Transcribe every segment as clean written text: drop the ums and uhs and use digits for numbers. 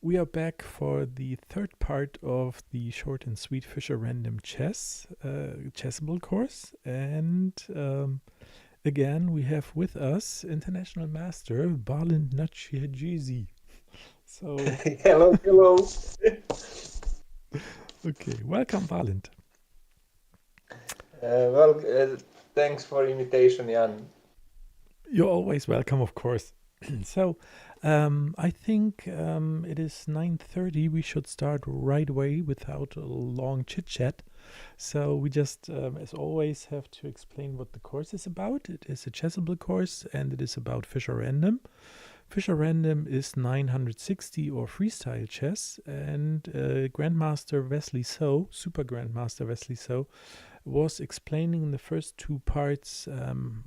We are back for the third part of the short and sweet Fischer Random Chess Chessable course. And again, we have with us International Master Balint Nachiajizi. So, Hello, hello. okay, welcome, Balint. Well, thanks for invitation, Jan. You're always welcome, of course. So, I think it is 9:30. We should start right away without a long chit chat. So we just, as always, have to explain what the course is about. It is a chessable course, and it is about Fischer Random. Fischer Random is 960 or freestyle chess, and Grandmaster Wesley So, Super Grandmaster Wesley So, was explaining in the first two parts,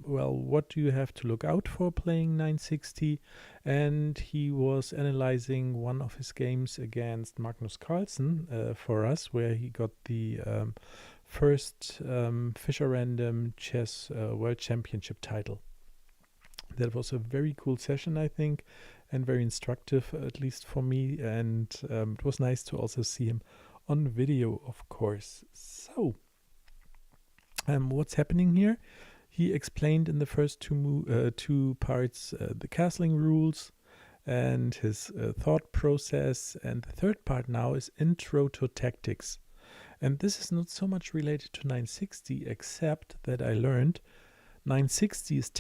well, what do you have to look out for playing 960, and he was analyzing one of his games against Magnus Carlsen for us, where he got the first Fischer Random Chess World Championship title. That was a very cool session, I think, and very instructive, at least for me, and it was nice to also see him on video, of course. So, what's happening here? He explained in the first two parts the castling rules and his thought process, and the third part now is Intro to Tactics. And this is not so much related to 960, except that I learned 960 is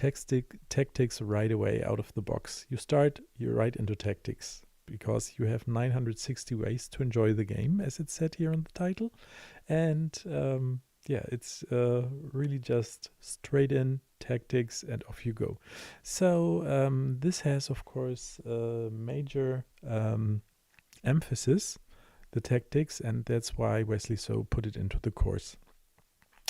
tactics right away out of the box. You start, you're right into tactics, because you have 960 ways to enjoy the game, as it's said here on the title. And yeah, it's really just straight in tactics and off you go. So this has, of course, a major emphasis, the tactics, and that's why Wesley So put it into the course.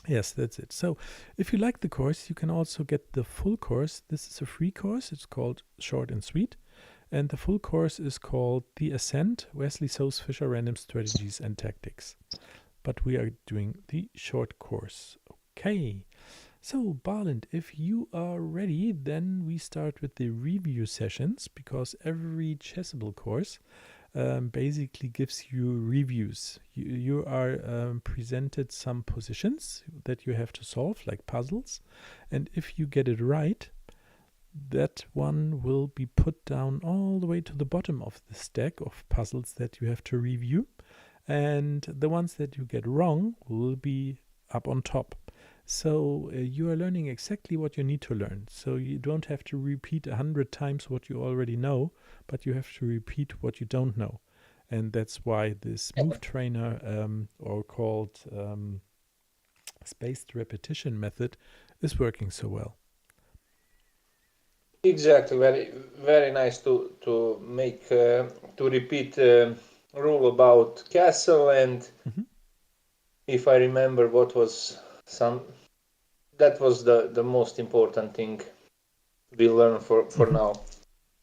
Yes, that's it. So if you like the course, you can also get the full course. This is a free course. It's called Short and Sweet. And the full course is called The Ascent, Wesley So's Fischer Random Strategies and Tactics. But we are doing the short course. Okay. So, Balint, if you are ready, then we start with the review sessions, because every chessable course basically gives you reviews. You are presented some positions that you have to solve, like puzzles. And if you get it right, that one will be put down all the way to the bottom of the stack of puzzles that you have to review. And the ones that you get wrong will be up on top. So you are learning exactly what you need to learn. So you don't have to repeat 100 times what you already know, but you have to repeat what you don't know. And that's why this MoveTrainer or called spaced repetition method is working so well. Exactly, very very nice to make to repeat rule about castle, and if I remember what was that was the most important thing we learn for now.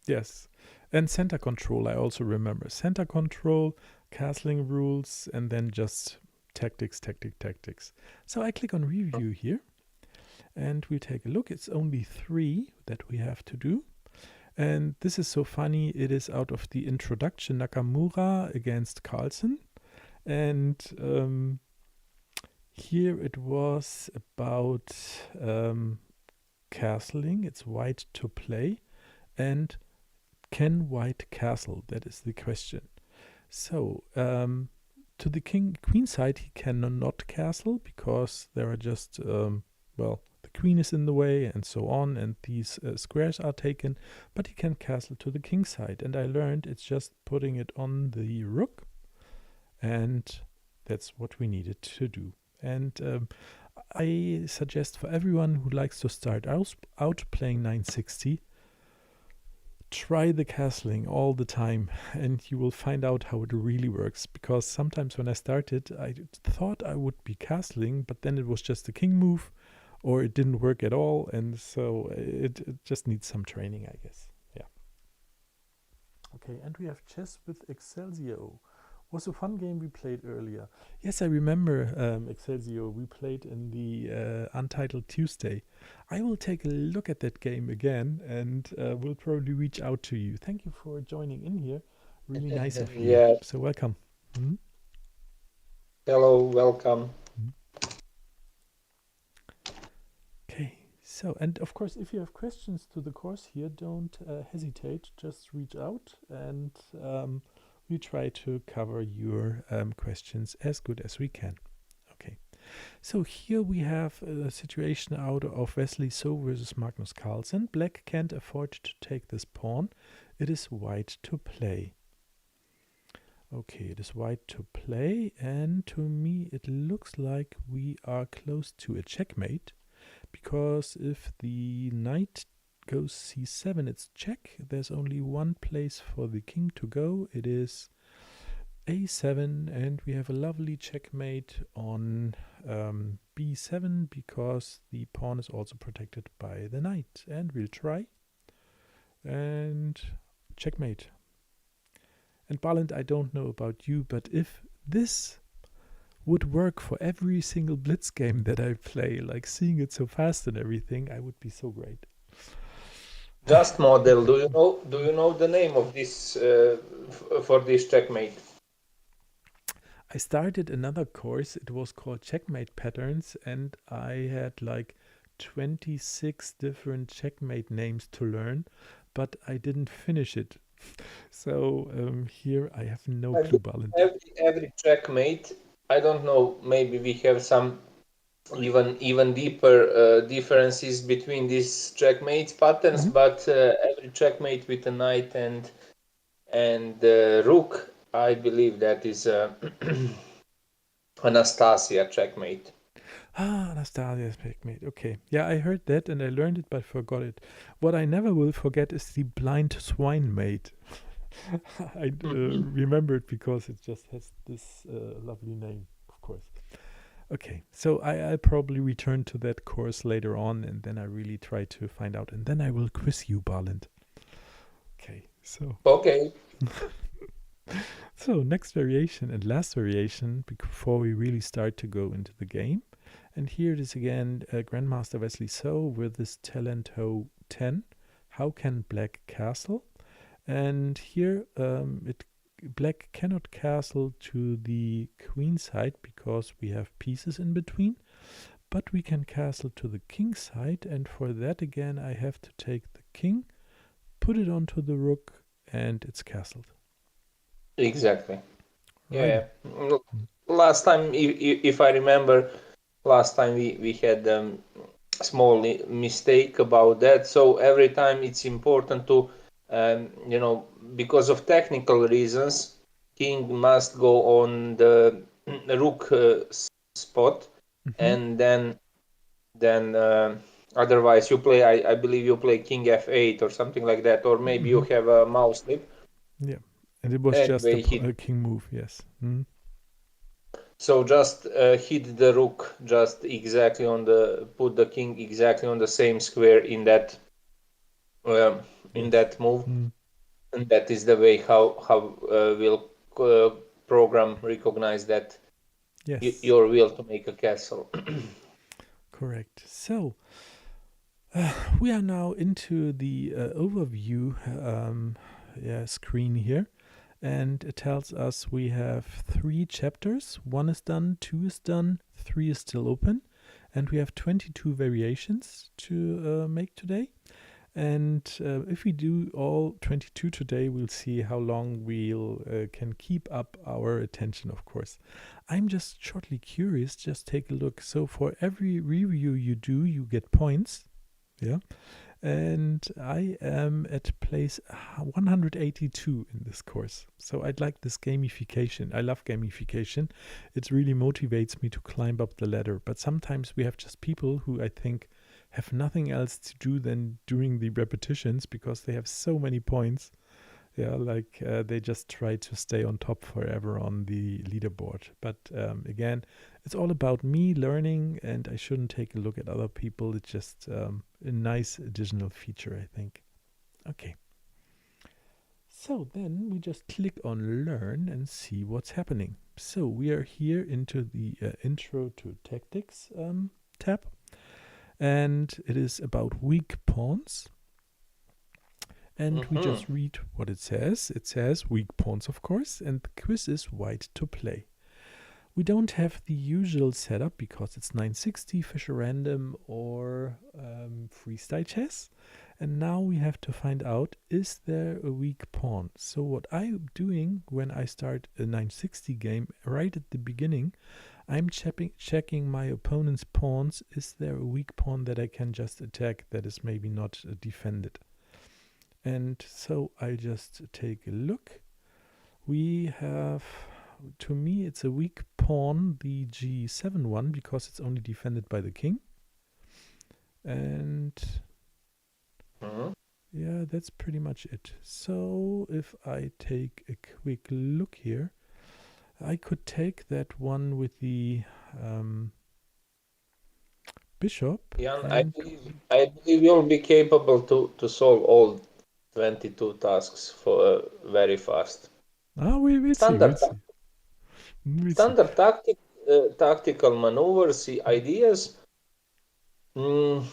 Yes. And center control, I also remember. Center control, castling rules, and then just tactics. So I click on review here, and we take a look. It's only 3 that we have to do. And this is so funny. It is out of the introduction, Nakamura against Carlsen. And here it was about castling. It's white to play. And can white castle? That is the question. So to the queen side, he cannot castle because there are just, well, the queen is in the way and so on, and these squares are taken, but he can castle to the king side. And I learned it's just putting it on the rook, and that's what we needed to do. And I suggest for everyone who likes to start out playing 960, try the castling all the time, and you will find out how it really works. Because sometimes when I started, I thought I would be castling, but then it was just a king move, or it didn't work at all, and so it just needs some training, I guess. Yeah. Okay, and we have chess with Excelsior. Was a fun game we played earlier. Yes, I remember Excelsior. We played in the Untitled Tuesday. I will take a look at that game again, and will probably reach out to you. Thank you for joining in here. Really nice of you. Yeah. So welcome. Mhm. Hello, welcome. Mhm. Okay. So, and of course, if you have questions to the course here, don't hesitate. Just reach out, and we try to cover your questions as good as we can. Okay. So here we have a situation out of Wesley So versus Magnus Carlsen. Black can't afford to take this pawn. It is white to play. Okay, it is white to play, and to me it looks like we are close to a checkmate, because if the knight goes c7, it's check. There's only one place for the king to go. It is a7, and we have a lovely checkmate on b7, because the pawn is also protected by the knight. And we'll try, and checkmate. And Barland, I don't know about you, but if this would work for every single blitz game that I play, like seeing it so fast and everything, I would be so great. Just model. Do you know the name of this for this checkmate? I started another course. It was called Checkmate Patterns, and I had like 26 different checkmate names to learn, but I didn't finish it. So here I have no clue, Balint. Every checkmate. I don't know. Maybe we have some even deeper differences between these checkmate patterns, but every checkmate with a knight and rook, I believe that is Anastasia checkmate. Ah, Anastasia's checkmate. Okay. Yeah, I heard that and I learned it, but forgot it. What I never will forget is the blind swine mate. I remember it because it just has this lovely name, of course. Okay, so I'll probably return to that course later on, and then I really try to find out, and then I will quiz you, Barland. Okay, so. Okay. So next variation and last variation before we really start to go into the game. And here it is again, Grandmaster Wesley So with this Talento 10. How can black castle? And here black cannot castle to the queen side because we have pieces in between, but we can castle to the king side, and for that again I have to take the king, put it onto the rook, and it's castled. Exactly. Right. Yeah. Last time, if I remember, last time we had small mistake about that. So every time it's important to, because of technical reasons, king must go on the rook spot, and then otherwise you play. I believe you play king f8 or something like that, or maybe you have a mouse slip. Yeah, and it was just a king move. Yes. So just hit the rook just exactly put the king exactly on the same square in that move, and that is the way how will program recognize that your will to make a castle. Correct. So we are now into the overview screen here. And it tells us we have 3 chapters. 1 is done, 2 is done, 3 is still open. And we have 22 variations to make today. And if we do all 22 today, we'll see how long we'll can keep up our attention, of course. I'm just shortly curious, just take a look. So for every review you do, you get points. Yeah. And I am at place 182 in this course. So I'd like this gamification. I love gamification. It really motivates me to climb up the ladder. But sometimes we have just people who I think have nothing else to do than doing the repetitions because they have so many points. Yeah, like they just try to stay on top forever on the leaderboard. But again, it's all about me learning, and I shouldn't take a look at other people. It's just a nice additional feature, I think. Okay. So then we just click on Learn and see what's happening. So we are here into the Intro to Tactics tab, and it is about weak pawns. And we just read what it says. It says weak pawns, of course, and the quiz is white to play. We don't have the usual setup because it's 960, Fischer Random, or Freestyle Chess. And now we have to find out, is there a weak pawn? So what I'm doing when I start a 960 game, right at the beginning, I'm checking my opponent's pawns. Is there a weak pawn that I can just attack that is maybe not defended? And so I just take a look. We have, to me, it's a weak pawn, the G7 one, because it's only defended by the king. And yeah, that's pretty much it. So if I take a quick look here, I could take that one with the bishop. Jan, I believe you'll be capable to solve all 22 tasks for very fast. We'll Standard see. Standard tactical maneuvers, ideas. We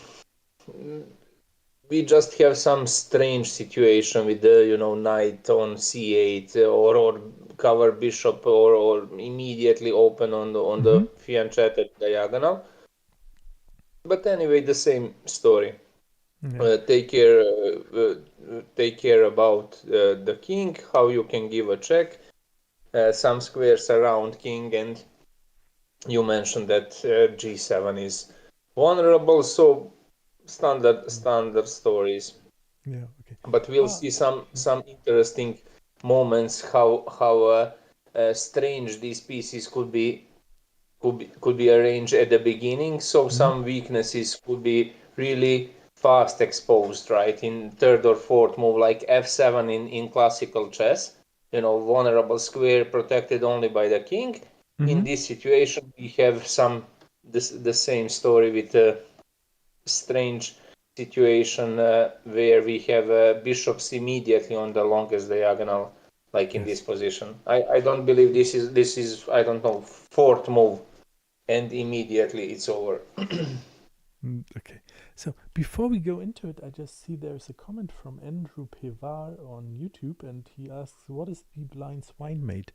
just have some strange situation with the knight on c8 or cover bishop or immediately open on the fianchetted diagonal. But anyway, the same story. Yeah. Take care about the king, how you can give a check, some squares around king, and you mentioned that g7 is vulnerable, so standard stories. Yeah. Okay. But we'll see some interesting moments how strange these pieces could be arranged at the beginning. So some weaknesses could be really fast exposed, right? In third or fourth move, like f7 in classical chess, vulnerable square protected only by the king. In this situation, we have the same story with a strange situation where we have bishops immediately on the longest diagonal, like in this position. I don't believe this is I don't know, fourth move, and immediately it's over. Okay, so before we go into it, I just see there's a comment from Andrew Pevar on YouTube, and he asks, what is the blind swine mate?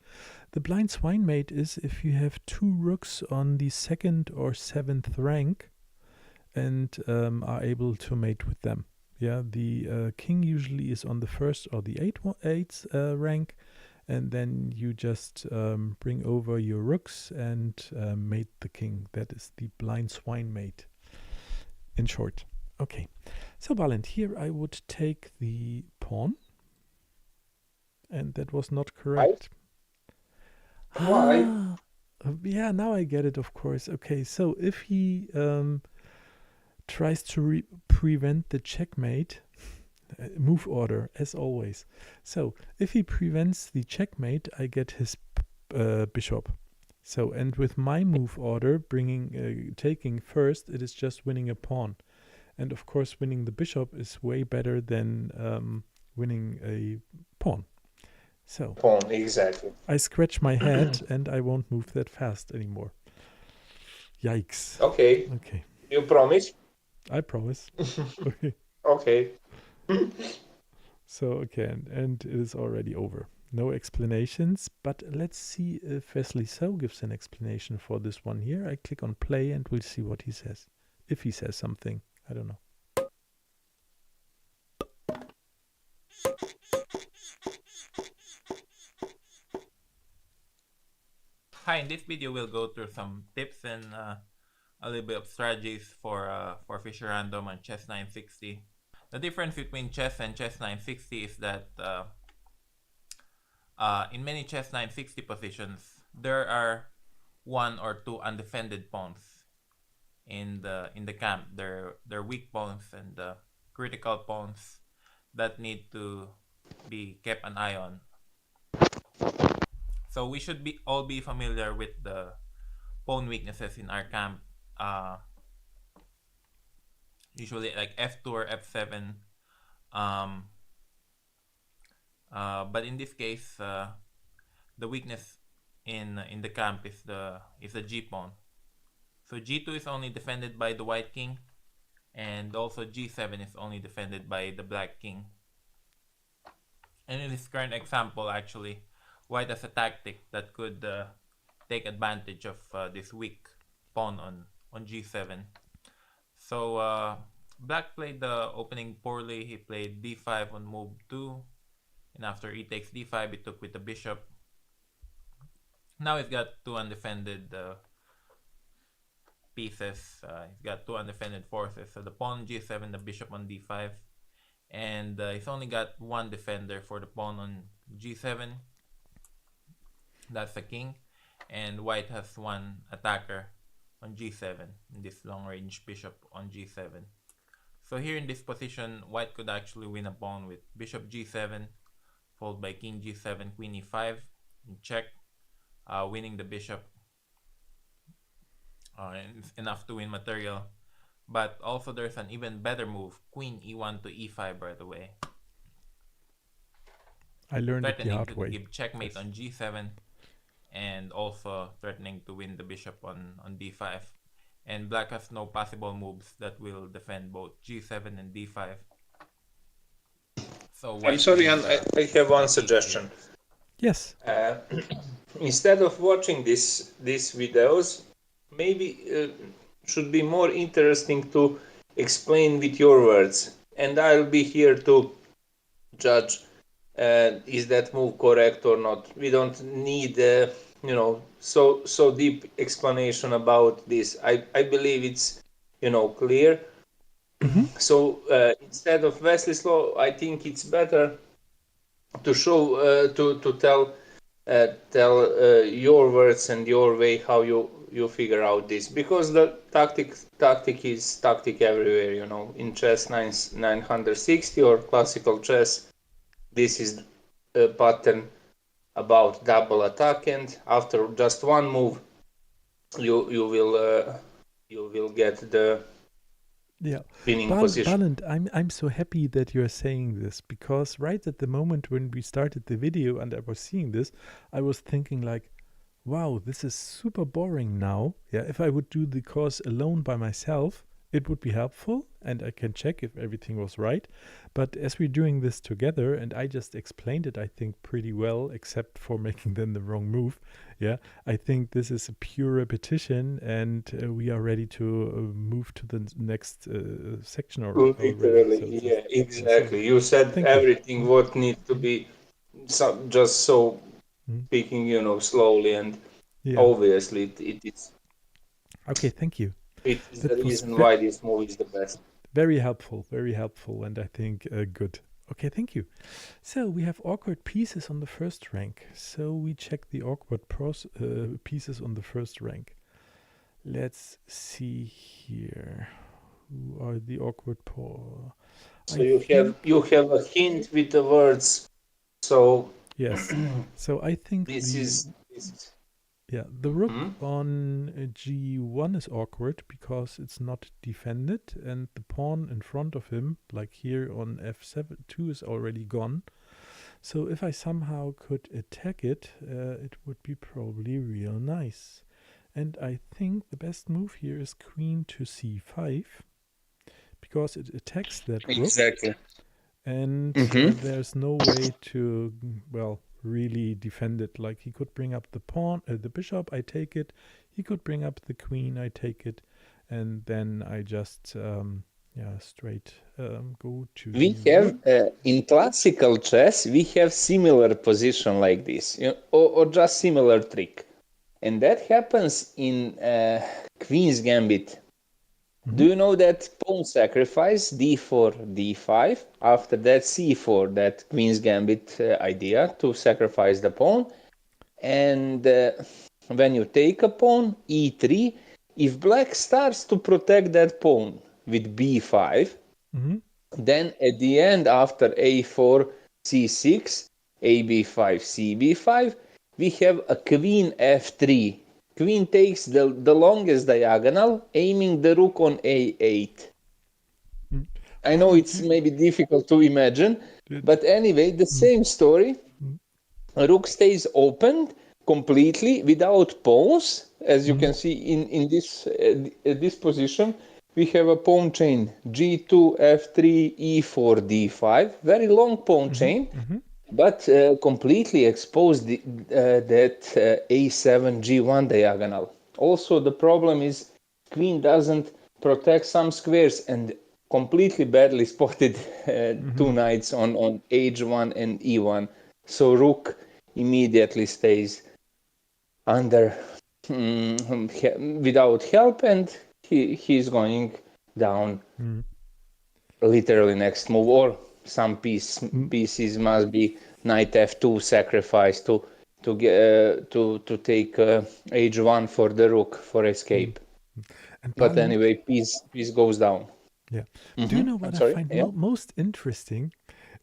The blind swine mate is if you have two rooks on the 2nd or 7th rank and are able to mate with them. Yeah, the king usually is on the 1st or the 8th rank, and then you just bring over your rooks and mate the king. That is the blind swine mate, in short. Okay, so Balint, here I would take the pawn, and that was not correct. Why? Yeah, now I get it, of course. Okay, so if he tries to prevent the checkmate, move order, as always. So if he prevents the checkmate, I get his bishop. So, and with my move order, taking first, it is just winning a pawn. And of course, winning the bishop is way better than winning a pawn. So, pawn, exactly. I scratch my head and I won't move that fast anymore. Yikes. Okay. Okay. You promise? I promise. Okay. Okay. So, okay, and it is already over. No explanations, but let's see if Wesley So gives an explanation for this one here. I click on play and we'll see what he says. If he says something, I don't know. Hi, in this video we'll go through some tips and a little bit of strategies for Fischer Random and Chess 960. The difference between Chess and Chess 960 is that in many Chess 960 positions, there are one or two undefended pawns in the camp. They're weak pawns and critical pawns that need to be kept an eye on. So we should all be familiar with the pawn weaknesses in our camp. Usually like f2 or f7. But in this case, the weakness in the camp is the g pawn. So g2 is only defended by the white king, and also g7 is only defended by the black king. And in this current example, actually, white has a tactic that could take advantage of this weak pawn on g7. So black played the opening poorly. He played d5 on move 2. And after e takes d5, he took with the bishop. Now he's got two undefended pieces. He's got two undefended forces. So the pawn on g7, the bishop on d5. And he's only got one defender for the pawn on g7. That's the king. And white has one attacker on g7, in this long-range bishop on g7. So here in this position, white could actually win a pawn with bishop g7, followed by king g7, queen e5, and check, winning the bishop. Enough to win material. But also there's an even better move, queen e1 to e5, by the way. I learned it the hard way. Threatening to give checkmate on g7, and also threatening to win the bishop on d5. And black has no possible moves that will defend both g7 and d5. So I'm sorry, and I have one suggestion. Yes. Instead of watching these videos, maybe should be more interesting to explain with your words, and I'll be here to judge is that move correct or not. We don't need so deep explanation about this. I believe it's clear. So instead of Wesley's law, I think it's better to show to tell your words and your way how you figure out this, because the tactic is tactic everywhere. In chess 960 or classical chess, this is a pattern about double attack, and after just one move you will get the winning position. Balint, I'm so happy that you're saying this, because right at the moment when we started the video and I was seeing this, I was thinking like, wow, this is super boring now. Yeah, if I would do the course alone by myself, it would be helpful and I can check if everything was right. But as we're doing this together, and I just explained it, I think, pretty well, except for making then the wrong move. Yeah, I think this is a pure repetition, and we are ready to move to the next section. Literally, yeah, exactly. You said everything what needs to be just so speaking, slowly, and obviously it is. Okay, thank you. It is the reason why this movie is the best. Very helpful, and I think good. Okay, thank you. So we have awkward pieces on the first rank. So we check the awkward pieces on the first rank. Let's see here. Who are the awkward pawns? So you have a hint with the words. So yes. So I think this is. Yeah, the rook on g1 is awkward because it's not defended, and the pawn in front of him, like here on f7-2, is already gone. So if I somehow could attack it, it would be probably real nice. And I think the best move here is queen to c5, because it attacks that rook. Exactly. And there's no way to, well, really defend it. Like, he could bring up the pawn, the bishop, I take it. He could bring up the queen, I take it. And then I just, straight go to... We have, in classical chess, we have similar position like this, or just similar trick. And that happens in Queen's Gambit. Do you know that pawn sacrifice, d4, d5, after that c4, that Queen's Gambit idea to sacrifice the pawn, and when you take a pawn, e3, if black starts to protect that pawn with b5, then at the end, after a4, c6, ab5, cb5, we have a queen f3. Queen takes the longest diagonal, aiming the rook on a8. I know it's maybe difficult to imagine, but anyway, the same story. Rook stays opened completely without pawns. As you can see in this position, we have a pawn chain g2, f3, e4, d5. Very long pawn chain. but completely exposed that a7 g1 diagonal. Also, the problem is queen doesn't protect some squares and completely badly spotted two knights on h1 and e1. So rook immediately stays under without help, and he's going down literally next move, or some pieces must be knight f2 sacrifice to take h1 for the rook for escape. And But Bali, anyway, piece goes down. yeah. Do you know what I'm I sorry? find Yeah. most interesting?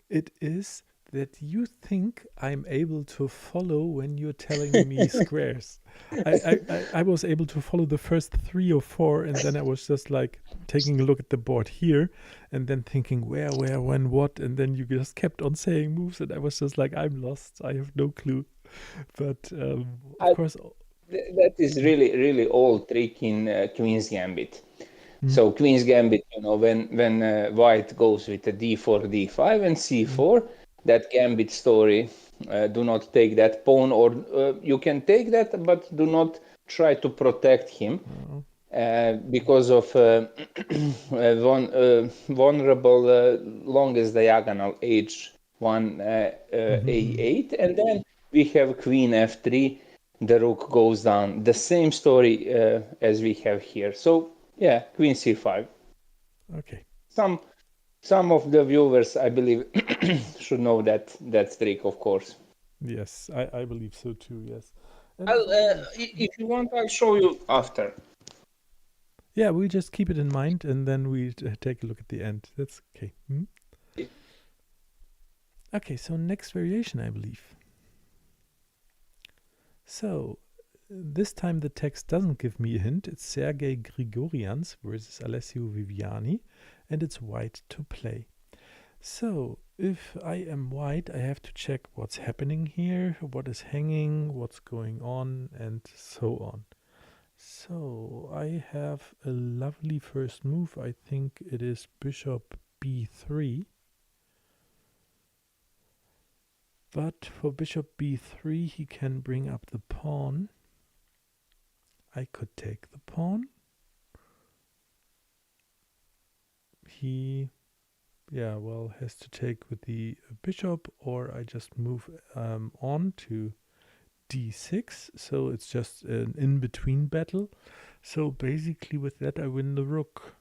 It is that you think I'm able to follow when you're telling me squares. I was able to follow the first 3 or 4, and then I was just like taking a look at the board here, and then thinking where, when, what, and then you just kept on saying moves, and I was just like, I'm lost. I have no clue. But of course, That is really old trick in Queen's Gambit. So Queen's Gambit, when White goes with a d4, d5, and c4, that Gambit story, do not take that pawn, or you can take that, but do not try to protect him because of vulnerable longest diagonal h1 a8, and then we have queen f3, the rook goes down. The same story as we have here. So yeah, queen c5. okay. Some of the viewers, I believe, should know that trick, of course. Yes, I believe so too, yes. And I'll, as always, if you want, I'll show you after. yeah, we just keep it in mind, and then we take a look at the end. That's okay. Okay, so next variation, I believe. So, this time the text doesn't give me a hint. It's Sergei Grigorians versus Alessio Viviani, and it's white to play. So, if I am white, I have to check what's happening here, what is hanging, what's going on, and so on. So, I have a lovely first move. I think it is bishop b3. But for bishop b3, he can bring up the pawn. I could take the pawn. He, yeah, well, has to take with the bishop, or I just move on to d6. So it's just an in-between battle. So basically with that I win the rook.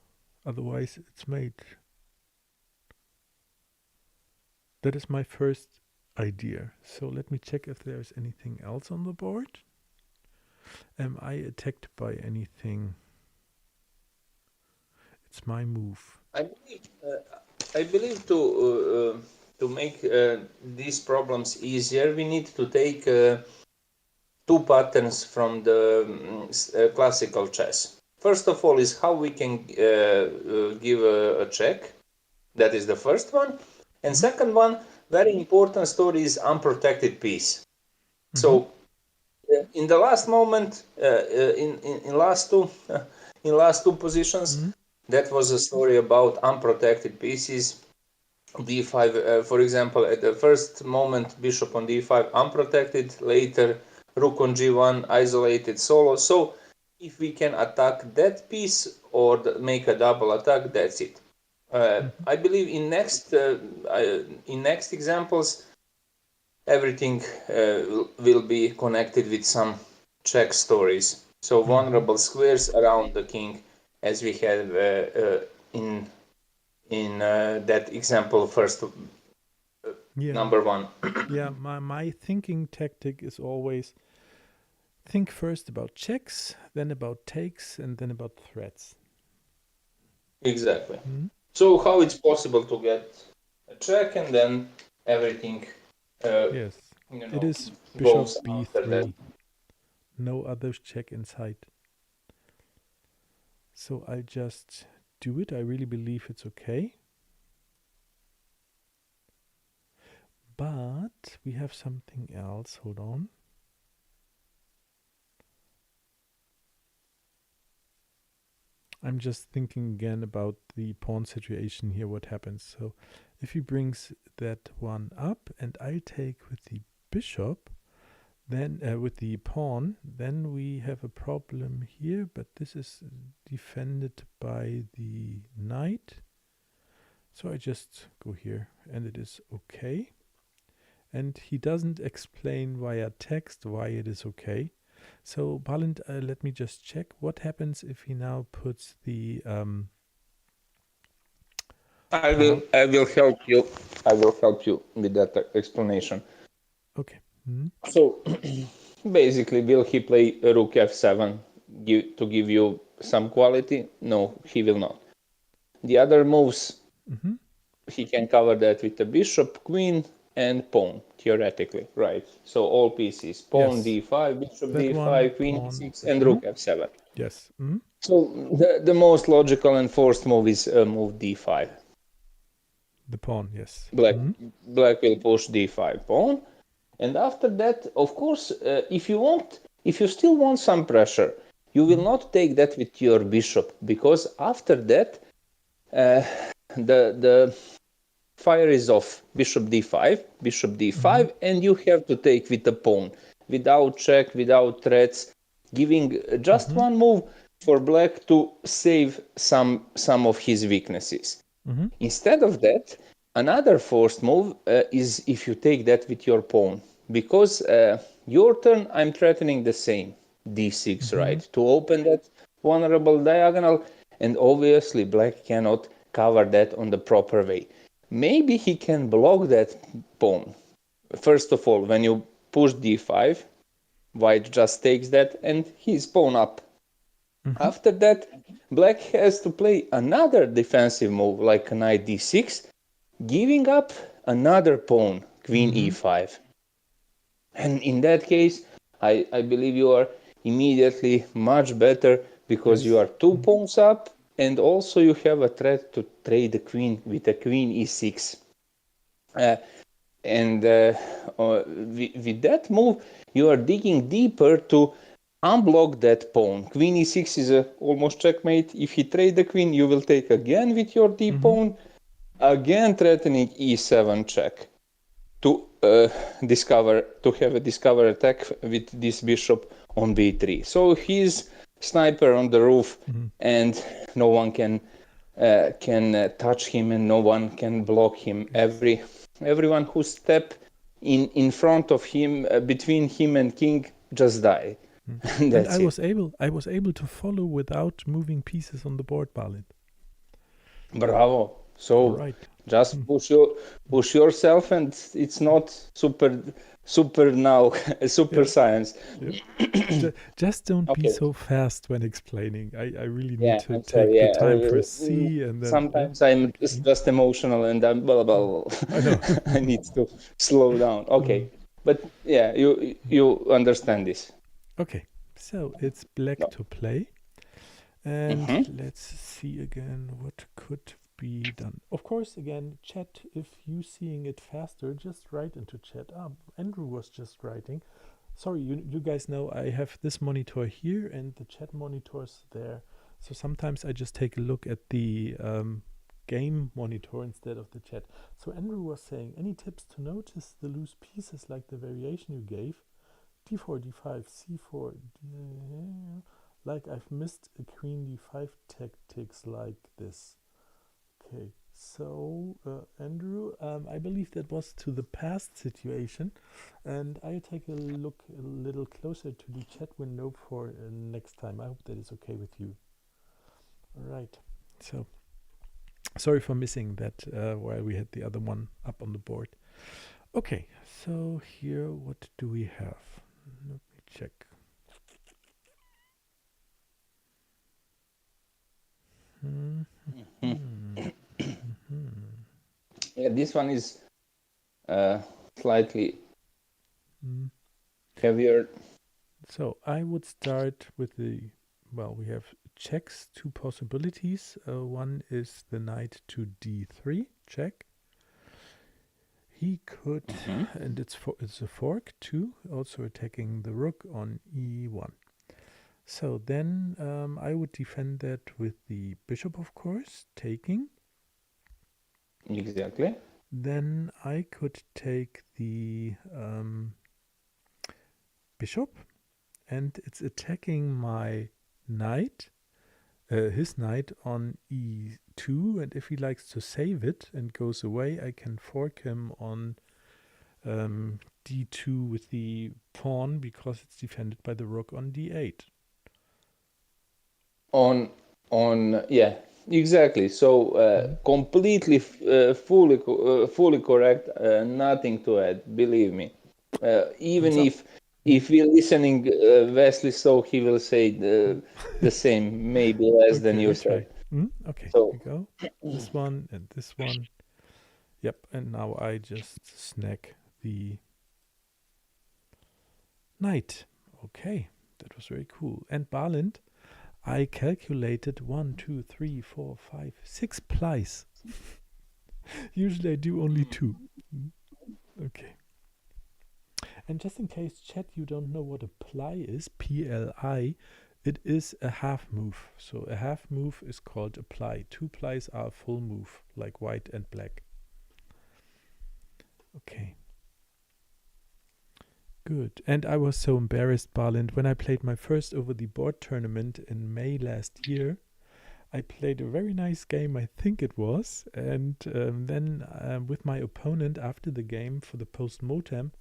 Otherwise it's mate. That is my first idea. So let me check if there's anything else on the board. Am I attacked by anything? It's my move. I believe to make these problems easier, we need to take two patterns from the classical chess. First of all is how we can give a check. That is the first one. And second one, very important story is unprotected piece. So in the last moment, in last two positions, that was a story about unprotected pieces. d5, for example, at the first moment, bishop on d5 unprotected, later rook on g1 isolated solo. So if we can attack that piece or make a double attack, that's it. I believe in next examples, everything will be connected with some check stories. So vulnerable squares around the king, as we have in that example first, number one. Yeah, my thinking tactic is always think first about checks, then about takes, and then about threats. Exactly. So how it's possible to get a check and then everything Yes, it is bishop goes after that. b3. No other check in sight. So I'll just do it. I really believe it's okay. But we have something else. Hold on. I'm just thinking again about the pawn situation here, what happens. So if he brings that one up, and I'll take with the bishop, then with the pawn. Then we have a problem here, but this is defended by the knight. So I just go here, and it is okay. And he doesn't explain via text why it is okay. So Balint, let me just check what happens if he now puts the I will help you. I will help you with that explanation. okay. Mm-hmm. So basically, will he play rook f7 to give you some quality? No, he will not. The other moves, Mm-hmm. he can cover that with the bishop, queen, and pawn, theoretically, right? So all pieces, pawn Yes. d5, bishop That d5, one, queen pawn. e6, and rook f7. Yes. Mm-hmm. So the most logical and forced move is move d5. The pawn, yes. Black will push d5 pawn, and after that, of course, if you still want some pressure, you will not take that with your bishop, because after that, the fire is off. Bishop d5, and you have to take with the pawn, without check, without threats, giving just one move for black to save some of his weaknesses. Instead of that, another forced move is if you take that with your pawn, because your turn, I'm threatening the same, d6, right, to open that vulnerable diagonal, and obviously black cannot cover that on the proper way. Maybe he can block that pawn. First of all, when you push d5, white just takes that and he's pawn up. After that, black has to play another defensive move like knight d6, giving up another pawn, queen e5. And in that case, I believe you are immediately much better, because you are two pawns up, and also you have a threat to trade the queen with a queen e6. And with that move, you are digging deeper to unblock that pawn. Queen e6 is almost checkmate. If he trade the queen, you will take again with your d pawn, again threatening e7 check to have a discover attack with this bishop on b3. So he's sniper on the roof, and no one can touch him, and no one can block him. Everyone who step in front of him, between him and king, just die. And That's I was able to follow without moving pieces on the board, Balint. Bravo. So right. Just push yourself, and it's not super now, super science. Just don't be so fast when explaining. I really need to take the time for C, and then sometimes I'm just emotional, and I'm blah blah blah. I know. I need to slow down. Okay, but yeah, you understand this. Okay, so it's black to play, and let's see again what could be done. Of course, again, chat, if you seeing it faster, just write into chat. Andrew was just writing. Sorry, you guys know I have this monitor here and the chat monitors there. So sometimes I just take a look at the game monitor instead of the chat. So Andrew was saying, any tips to notice the loose pieces like the variation you gave? d4, d5, c4, like I've missed a queen d5 tactics like this. Okay, so Andrew, I believe that was to the past situation, and I'll take a look a little closer to the chat window for next time. I hope that is okay with you. All right, so sorry for missing that while we had the other one up on the board. Okay, so here, what do we have? Let me check. Yeah, this one is slightly heavier. So I would start with we have checks, two possibilities. One is the knight to d3, check. He could, and it's a fork too, also attacking the rook on e1. So then I would defend that with the bishop, of course, taking. Exactly. then I could take the bishop, and it's attacking my knight, his knight on e2, and if he likes to save it and goes away, I can fork him on d2 with the pawn because it's defended by the rook on d8. Yeah, exactly. So completely, fully correct. Nothing to add. Believe me. Even if we're listening, Wesley, so he will say the same, maybe less than Okay, you I said. try. Okay, So here we go. This one and this one. Yep, and now I just snag the knight. Okay, that was very cool. And Barlind, I calculated 1, 2, 3, 4, 5, 6 plies. Usually I do only 2. Okay. And just in case, chat, you don't know what a ply is, P-L-I, it is a half move. So a half move is called a ply. 2 plies are a full move, like white and black. Okay. Good. And I was so embarrassed, Barlind, when I played my first over the board tournament in May last year. I played a very nice game, I think it was, and then with my opponent after the game for the post-mortem,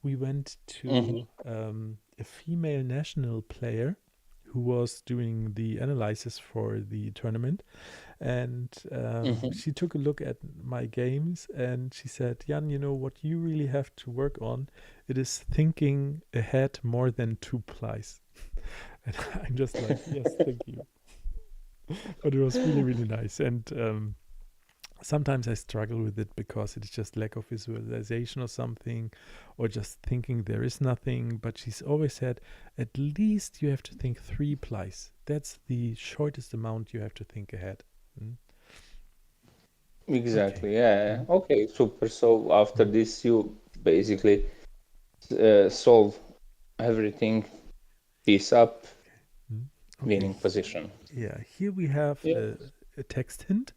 we went to a female national player who was doing the analysis for the tournament, and she took a look at my games and she said, Jan, you know what you really have to work on? It is thinking ahead more than 2 plies. And I'm just like, yes, thank you. But it was really, really nice. And sometimes I struggle with it because it's just lack of visualization or something, or just thinking there is nothing. But she's always said, at least you have to think 3 plies. That's the shortest amount you have to think ahead. exactly, yeah. Okay, super. So after this, you basically solve everything, piece up, winning position. Yeah, here we have a text hint.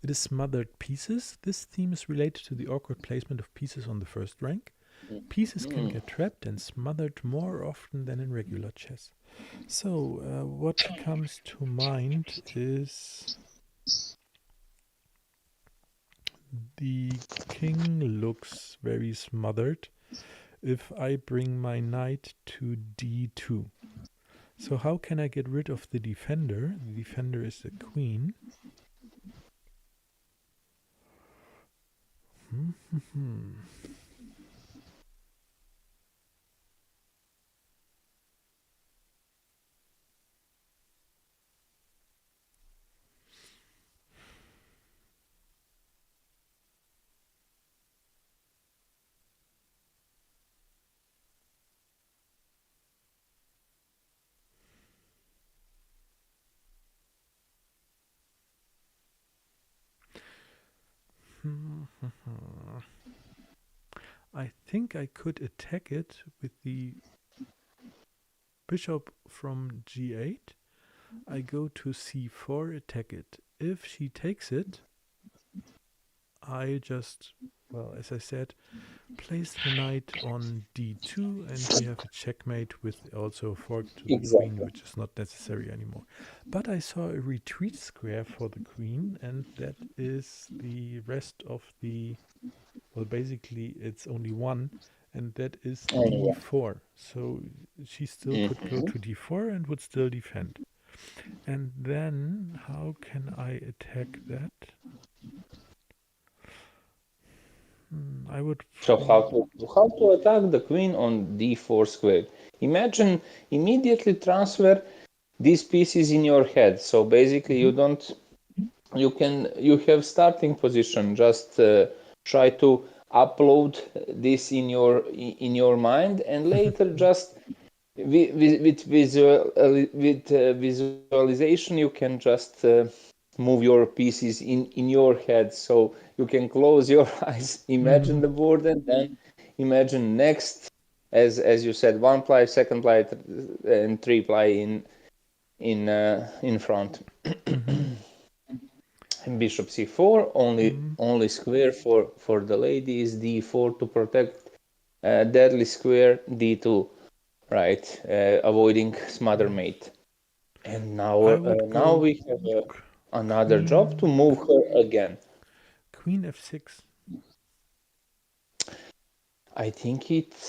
It is smothered pieces. This theme is related to the awkward placement of pieces on the first rank. Pieces can get trapped and smothered more often than in regular chess. So, what comes to mind is the king looks very smothered if I bring my knight to d2. So how can I get rid of the defender? The defender is the queen. I think I could attack it with the bishop from g8. I go to c4, attack it. If she takes it, I just, well, as I said, place the knight on d2, and we have a checkmate with also a fork to the queen, which is not necessary anymore. But I saw a retreat square for the queen, and that is the rest of the, well, basically it's only one, and that is d4. So she still could go to d4 and would still defend. And then how can I attack that? I would. So how to attack the queen on d4 squared? Imagine immediately transfer these pieces in your head. So basically, you have starting position. Just try to upload this in your mind, and later just with visualization, you can just move your pieces in your head. So you can close your eyes, imagine the board, and then imagine next, as you said, 1 ply, 2nd ply, and 3 ply in front. bishop c4, only square for the lady is d4 to protect deadly square d2, right? Avoiding smother mate. And now we have another job to move her again. Queen f6. I think it's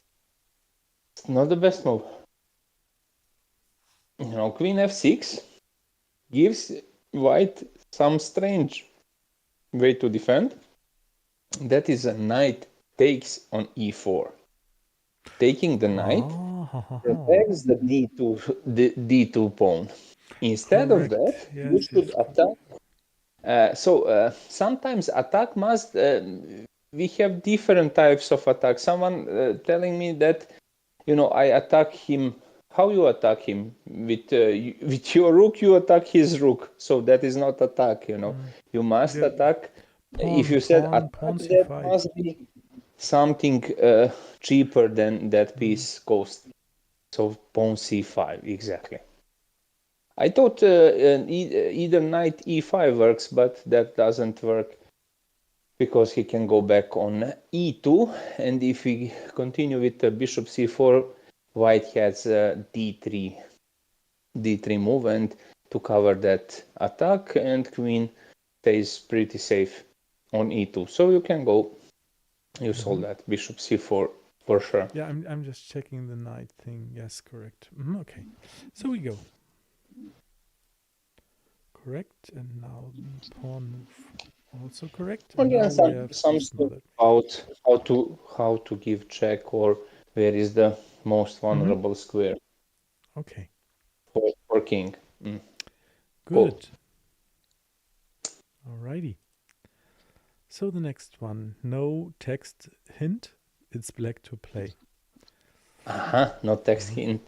not the best move. Queen f6 gives white some strange way to defend. That is a knight takes on e4. Taking the knight protects the d2 pawn. Instead of that, you should attack. Sometimes attack must. We have different types of attack. Someone telling me that, I attack him. How you attack him? With your rook, you attack his rook. So that is not attack. You must attack. If you said attack, that must be something cheaper than that piece cost. So pawn c5, exactly. I thought either knight e5 works, but that doesn't work because he can go back on e2, and if we continue with bishop c4, white has d3 move, and to cover that attack, and queen stays pretty safe on e2. So you can go, you solve that, bishop c4 for sure. Yeah, I'm just checking the knight thing. Yes, correct. Okay, so we go. Correct, and now the pawn move also correct. And yeah, now some stuff about how to give check, or where is the most vulnerable square. Okay. For king. Good. Alrighty. So the next one, no text hint. It's black to play. No text hint.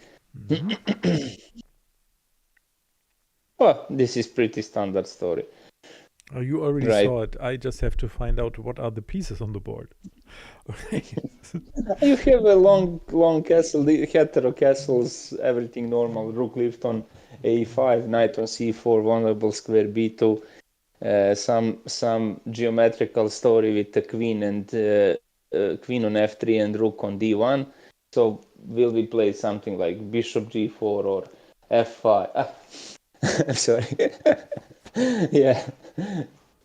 Well, this is pretty standard story. Oh, you already saw it. I just have to find out what are the pieces on the board. Okay. You have a long castle, hetero castles, everything normal. Rook lift on a5, knight on c4, vulnerable square b2. Some geometrical story with the queen and queen on f3 and rook on d1. So will we play something like bishop g4 or f5? I'm sorry. Yeah.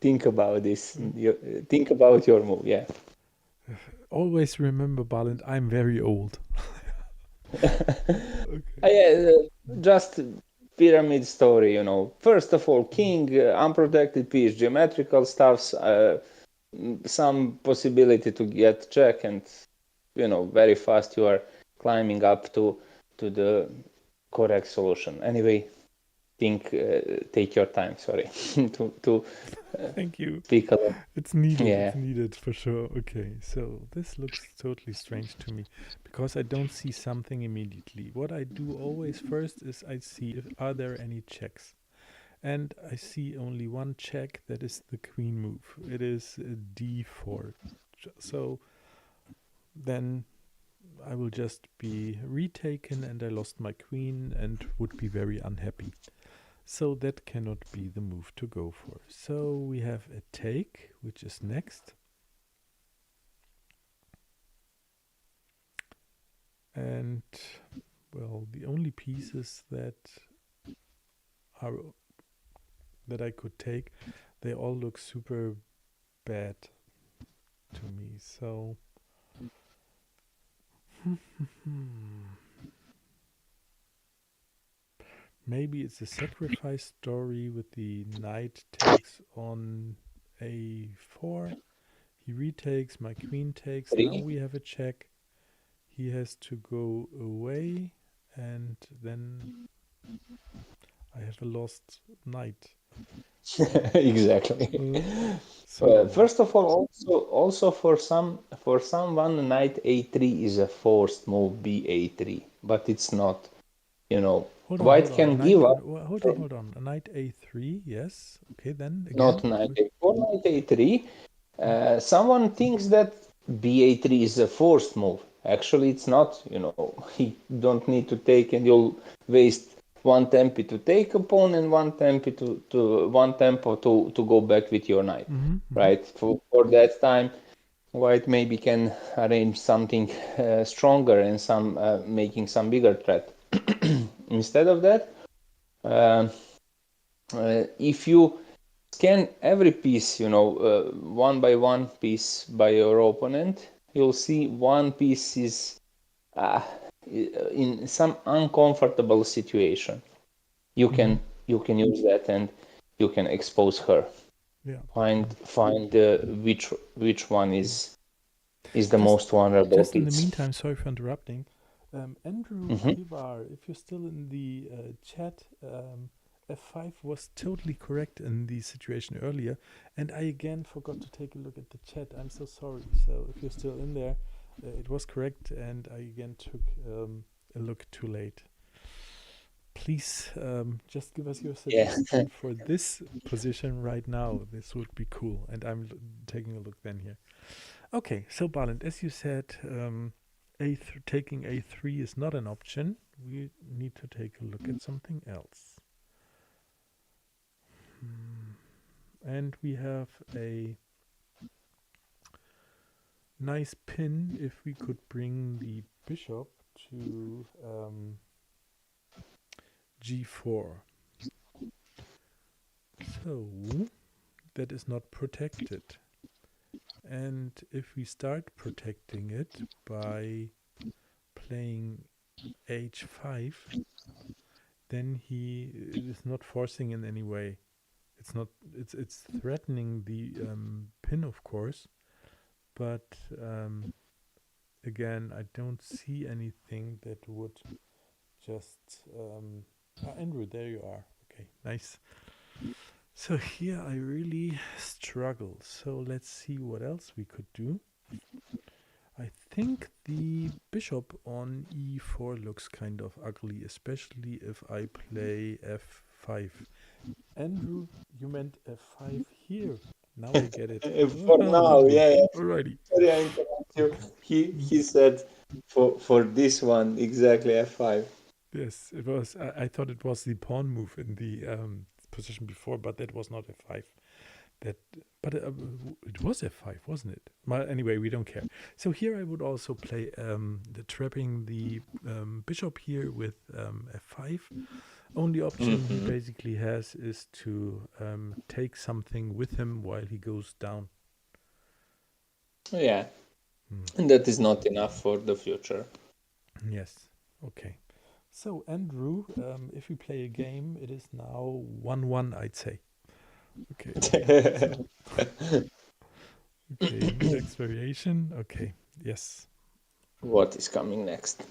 Think about this. Think about your move. Yeah. Always remember, Balint, I'm very old. Just pyramid story, First of all, king, unprotected piece, geometrical stuffs, some possibility to get check, and very fast you are climbing up to the correct solution. Anyway, take your time. Sorry to Thank you. Speak a lot. It's needed. Yeah. It's needed for sure. Okay, so this looks totally strange to me because I don't see something immediately. What I do always first is I see if are there any checks, and I see only one check. That is the queen move. It is d4. So then I will just be retaken, and I lost my queen and would be very unhappy. So that cannot be the move to go for. So we have a take, which is next. And, well, the only pieces that I could take, they all look super bad to me. So maybe it's a sacrifice story with the knight takes on a4. He retakes, my queen takes. Now we have a check. He has to go away, and then I have a lost knight. Exactly. First of all, also for someone, knight a3 is a forced move, ba3, but it's not. White can give up. Hold on. A knight a3, yes. Okay, then again. Not knight a4, knight a3. Someone thinks that ba3 is a forced move. Actually, it's not. You don't need to take, and you'll waste one tempo to take a pawn and one tempo to go back with your knight, right? For that time, white maybe can arrange something stronger and making some bigger threat. Instead of that, if you scan every piece, one by one piece by your opponent, you'll see one piece is in some uncomfortable situation. You can use that and you can expose her. Yeah. Find which one is the most vulnerable Just in the piece. meantime, sorry for interrupting. Andrew Kivar, if you're still in the chat, F5 was totally correct in the situation earlier. And I again forgot to take a look at the chat. I'm so sorry. So if you're still in there, it was correct. And I again took a look too late. Please just give us your suggestion for this position right now. This would be cool. And I'm taking a look then here. Okay, so Balint, as you said, taking a3 is not an option. We need to take a look at something else. And we have a nice pin if we could bring the bishop to g4. So that is not protected. And if we start protecting it by playing h5, then he is not forcing in any way. It's threatening the pin, of course, but again, I don't see anything that would just Andrew, there you are. Okay, nice. So here I really struggle. So let's see what else we could do. I think the bishop on e4 looks kind of ugly, especially if I play f5. Andrew, you meant f5 here. Now I get it. For now, yeah. Alrighty. Sorry, I interrupt you. He said for this one exactly f5. Yes, it was. I thought it was the pawn move in the position before, but that was not f5. But it was f5, wasn't it? Well, anyway, we don't care. So here I would also play trapping the bishop here with f5. Only option he basically has is to take something with him while he goes down. Yeah, and that is not enough for the future. Yes. Okay. So Andrew, if we play a game, it is now 1-1, I'd say. Okay. Okay, next variation. Okay, yes. What is coming next?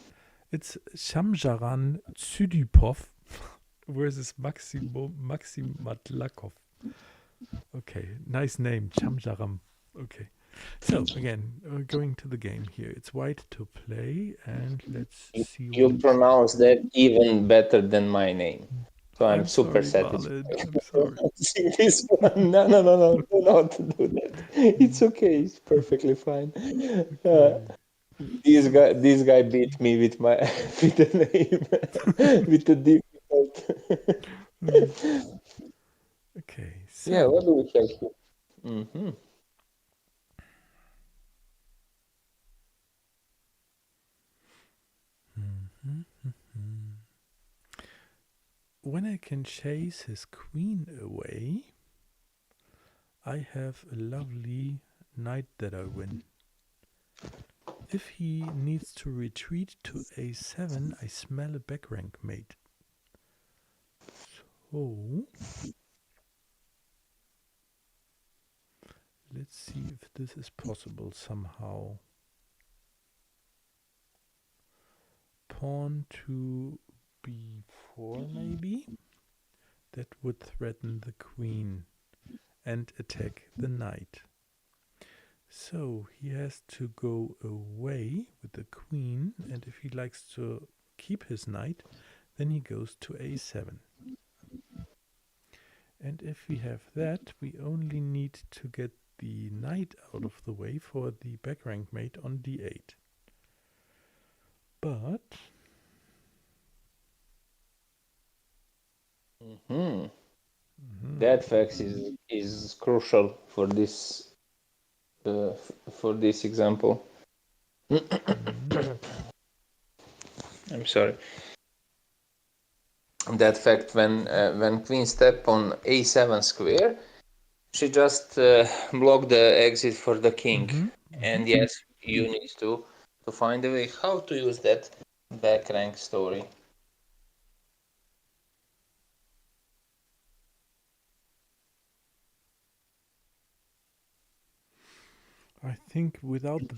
It's Shamjaran Tsydypov versus Maximatlakov. Okay, nice name, Shamjaram. Okay, so again, we're going to the game here. It's white to play, and let's see. You pronounce that even better than my name. So I'm super satisfied. I'm sorry. This one. No, do not do that. It's okay. It's perfectly fine. Okay. This guy beat me with my with the name with the difficult. Okay. So Yeah. What do we have here? when I can chase his queen away, I have a lovely knight that I win. If he needs to retreat to a7, I smell a back rank mate. So let's see if this is possible somehow. Pawn to b4 maybe? That would threaten the queen and attack the knight. So he has to go away with the queen, and if he likes to keep his knight, then he goes to a7. And if we have that, we only need to get the knight out of the way for the back rank mate on d8. But That fact is crucial for this example. I'm sorry. That fact, when queen step on a7 square, she just blocked the exit for the king. And yes, you need to find a way how to use that back rank story. I think without the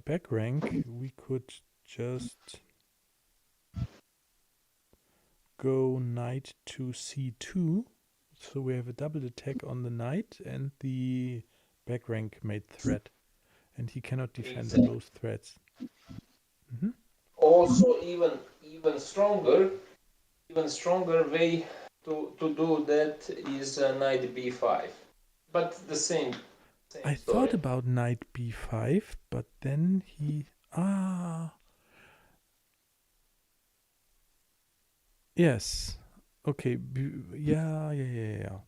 back rank, we could just go knight to c2. So we have a double attack on the knight and the back rank made threat. And he cannot defend both threats. Also, even stronger way to do that is knight b5. But the same I story. thought about knight b5, but then he... Yes. Okay. Yeah.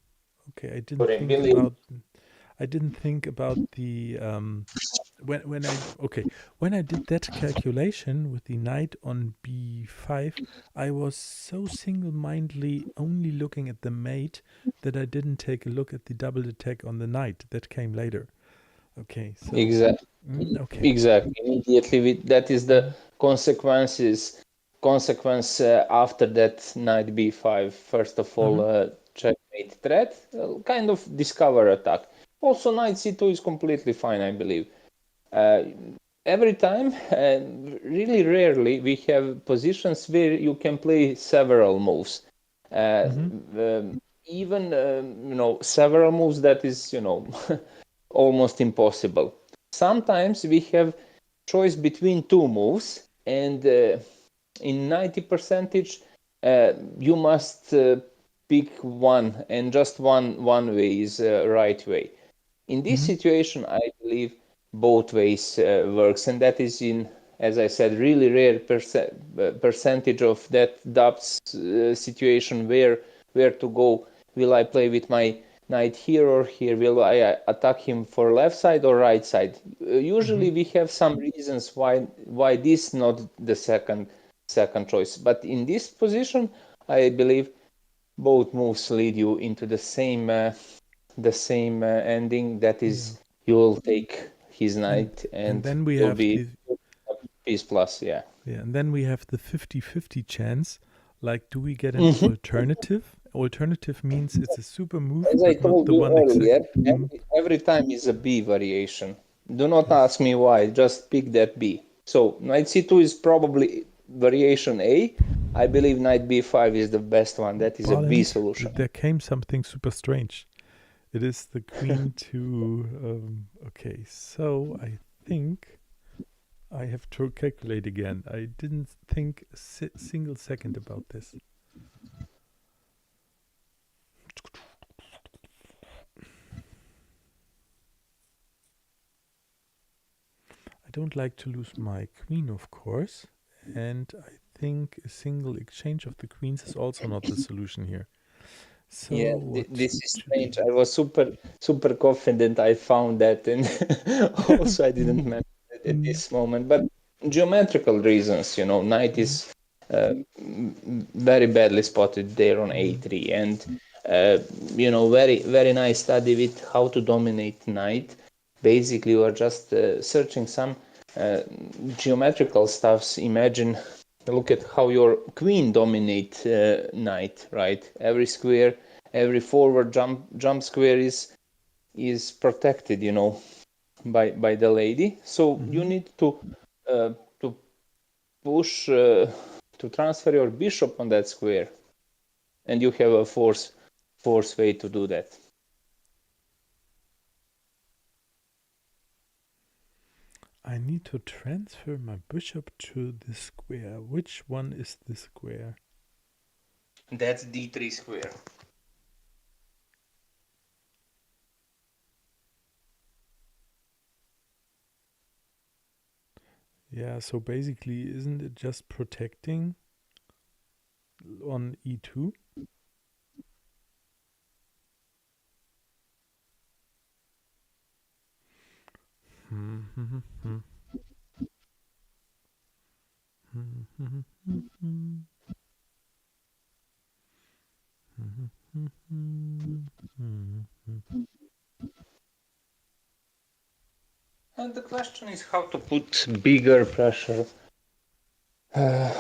Okay, I didn't think about the when I did that calculation with the knight on b5, I was so single-mindedly only looking at the mate that I didn't take a look at the double attack on the knight that came later. Okay, so Exactly. Exactly. Immediately, that is the consequence after that knight b5. First of all, checkmate threat, kind of discover attack. Also, knight c2 is completely fine, I believe. Every time, really rarely, we have positions where you can play several moves. Even several moves that is almost impossible. Sometimes we have choice between two moves, and in 90 percentage, you must pick one, and just one way is right way. In this situation, I believe both ways works, and that is in, as I said, really rare percentage of that doubts situation where to go. Will I play with my knight here or here? Will I attack him for left side or right side? Usually we have some reasons why this not the second choice. But in this position, I believe both moves lead you into the same ending. That is, you will take his knight, and then we will have be piece plus. Yeah. And then we have the 50-50 chance. Like, do we get an alternative? Alternative means it's a super move, As I but not told the you one earlier, exact. every time is a B variation. Do not ask me why, just pick that B. So knight c2 is probably variation A. I believe knight b5 is the best one. That is a B solution. There came something super strange. It is the queen to... okay, so I think I have to calculate again. I didn't think a single second about this. I don't like to lose my queen, of course, and I think a single exchange of the queens is also not the solution here. So yeah, this is strange. I was super confident I found that, and also I didn't mention it at this moment. But geometrical reasons, knight is very badly spotted there on a3, and very nice study with how to dominate knight. Basically, you are just searching some geometrical stuffs. Imagine, look at how your queen dominate knight, right? Every square, every forward jump square is protected, by the lady. So you need to push to transfer your bishop on that square, and you have a force way to do that. I need to transfer my bishop to the square. Which one is the square? That's d3 square. Yeah, so basically, isn't it just protecting on e2? And the question is how to put bigger pressure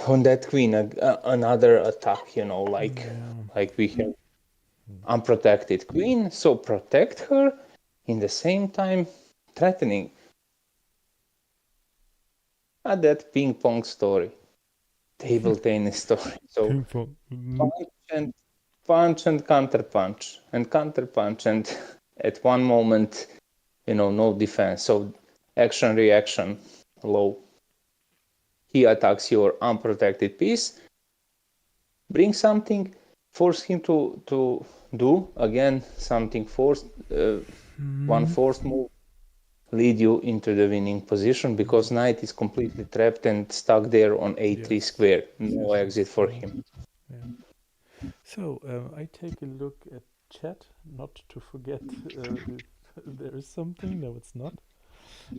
on that queen. Another attack, like we have unprotected queen, so protect her in the same time threatening. That ping pong story, table tennis story. So punch and counter punch and at one moment, no defense. So action reaction low. He attacks your unprotected piece, bring something, force him to do again something forced, one forced move, lead you into the winning position because knight is completely trapped and stuck there on a3 square. No exit for him. So I take a look at chat, not to forget if there is something. No, it's not.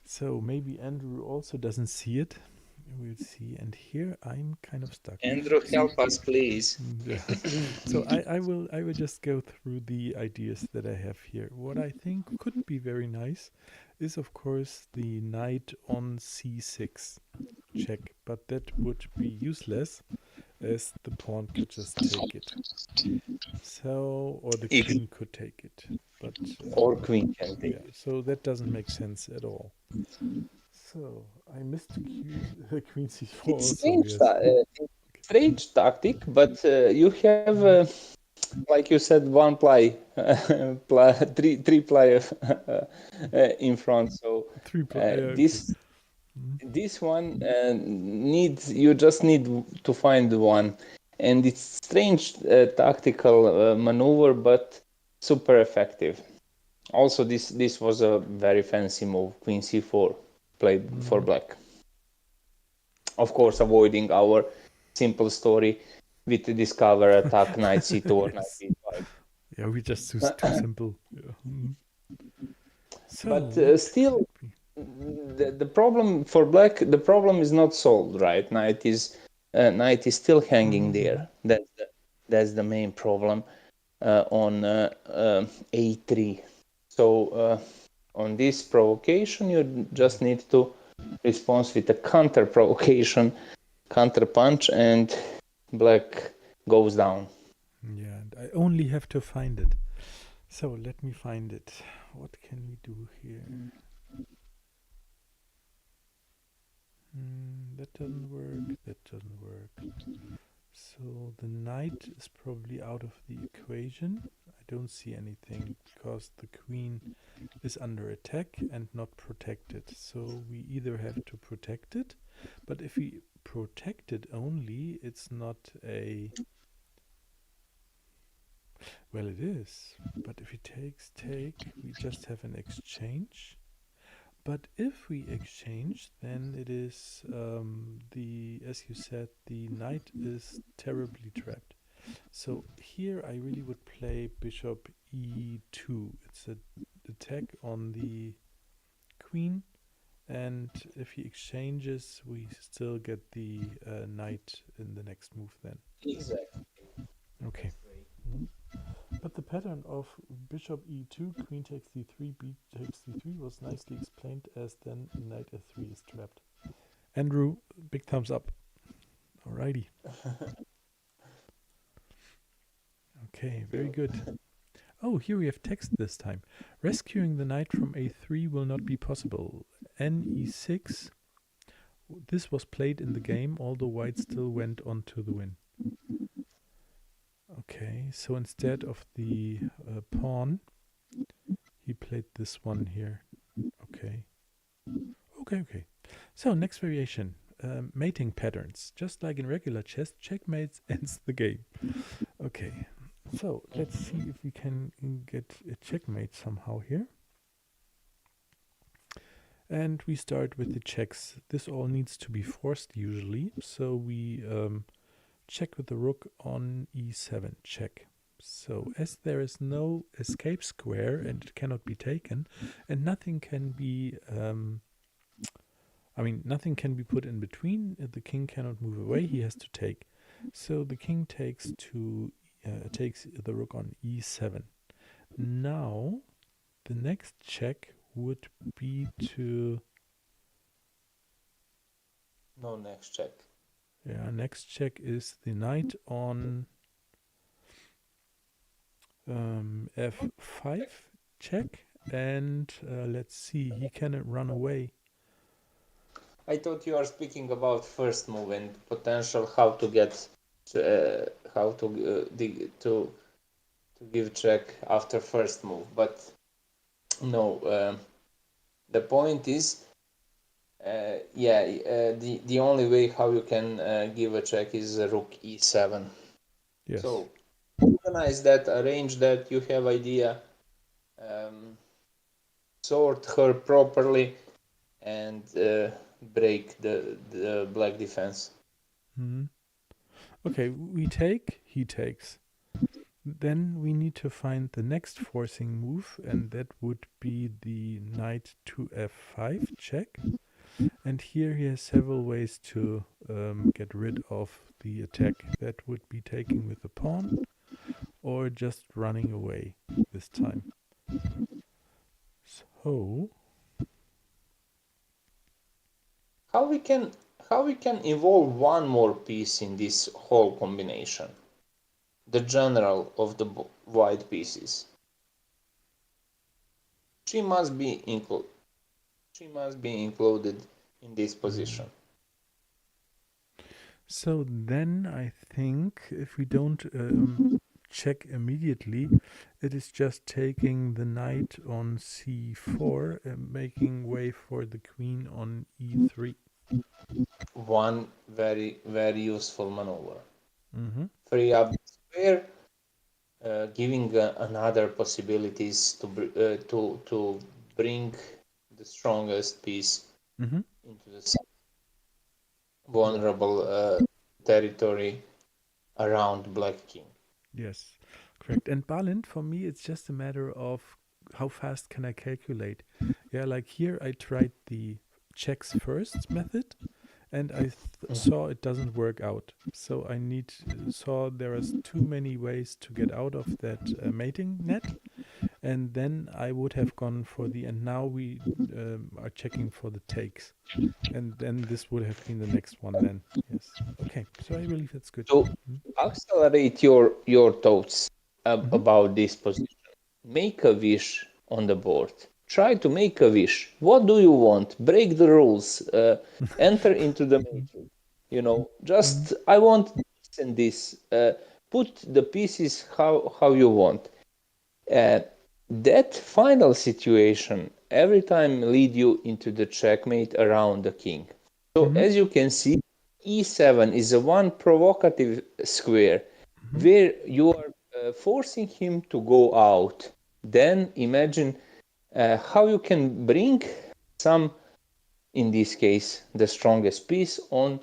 So maybe Andrew also doesn't see it. We'll see. And here I'm kind of stuck. Andrew, help us, please. So I will just go through the ideas that I have here. What I think could be very nice is, of course, the knight on c6 check, but that would be useless as the pawn could just take it. So, or the queen could take it, but or queen can take it. So that doesn't make sense at all. So I missed queen c4 also. Strange tactic, but you have, like you said, one play, three player in front. So this one you just need to find one, and it's strange tactical maneuver, but super effective. Also, this was a very fancy move, queen c4, played for black. Of course, avoiding our simple story with the discover attack knight c2 or knight b5. Yeah, we just too simple. So, but still, the problem for black, the problem is not solved, right? Knight is still hanging there. That's the main problem on a3. So on this provocation, you just need to respond with a counter provocation, counter punch, and black goes down. Yeah, and I only have to find it. So let me find it. What can we do here? That doesn't work. That doesn't work. So the knight is probably out of the equation. I don't see anything because the queen is under attack and not protected. So we either have to protect it, but if we protect it only, it's not a... Well, it is. But if he takes take, we just have an exchange. But if we exchange, then it is as you said, the knight is terribly trapped. So here I really would play bishop e2. It's an attack on the queen, and if he exchanges, we still get the knight in the next move then. Exactly. Okay. But the pattern of bishop e2, queen takes d3, b takes d3 was nicely explained as then knight f3 is trapped. Andrew, big thumbs up. Alrighty. Okay, very good. Oh, here we have text this time. Rescuing the knight from a3 will not be possible. N e6. This was played in the game, although white still went on to the win. Okay, so instead of the pawn, he played this one here. Okay. Okay. So next variation, mating patterns. Just like in regular chess, checkmates ends the game. Okay, so let's see if we can get a checkmate somehow here. And we start with the checks. This all needs to be forced usually, so we check with the rook on e7, check. So as there is no escape square and it cannot be taken, and nothing can be, nothing can be put in between. The king cannot move away. He has to take. So the king takes takes the rook on e7. Now the next check would be to. No next check. Yeah, next check is the knight on f5 check, and let's see, he cannot run away. I thought you are speaking about first move and potential how to get how to give check after first move, but no. The point is, the only way how you can give a check is rook e7. Yes. So organize that, arrange that. You have idea. Sort her properly and break the black defense. Mm-hmm. Okay, we take, he takes. Then we need to find the next forcing move, and that would be the knight to f5 check. And here he has several ways to get rid of the attack. That would be taking with the pawn, or just running away this time. So how we can involve one more piece in this whole combination? The general of the white pieces. She must be included. She must be included in this position. So then I think if we don't check immediately, it is just taking the knight on c4 and making way for the queen on e3. One very, very useful maneuver. Mm-hmm. Free up the square, giving another possibilities to bring the strongest piece Mm-hmm. into the vulnerable territory around black king. Yes, correct. And Balint, for me, it's just a matter of how fast can I calculate. Yeah, like here I tried the checks first method, and I saw it doesn't work out. So I saw there is too many ways to get out of that mating net, and then I would have gone for the. And now we are checking for the takes, and then this would have been the next one. Then yes, okay. So I believe that's good. So accelerate your thoughts about this position. Make a wish on the board. Try to make a wish. What do you want? Break the rules. Enter into the matrix. Just I want this and this. Put the pieces how you want. That final situation every time lead you into the checkmate around the king. So as you can see, e7 is a one provocative square where you are forcing him to go out. Then imagine how you can bring some, in this case, the strongest piece on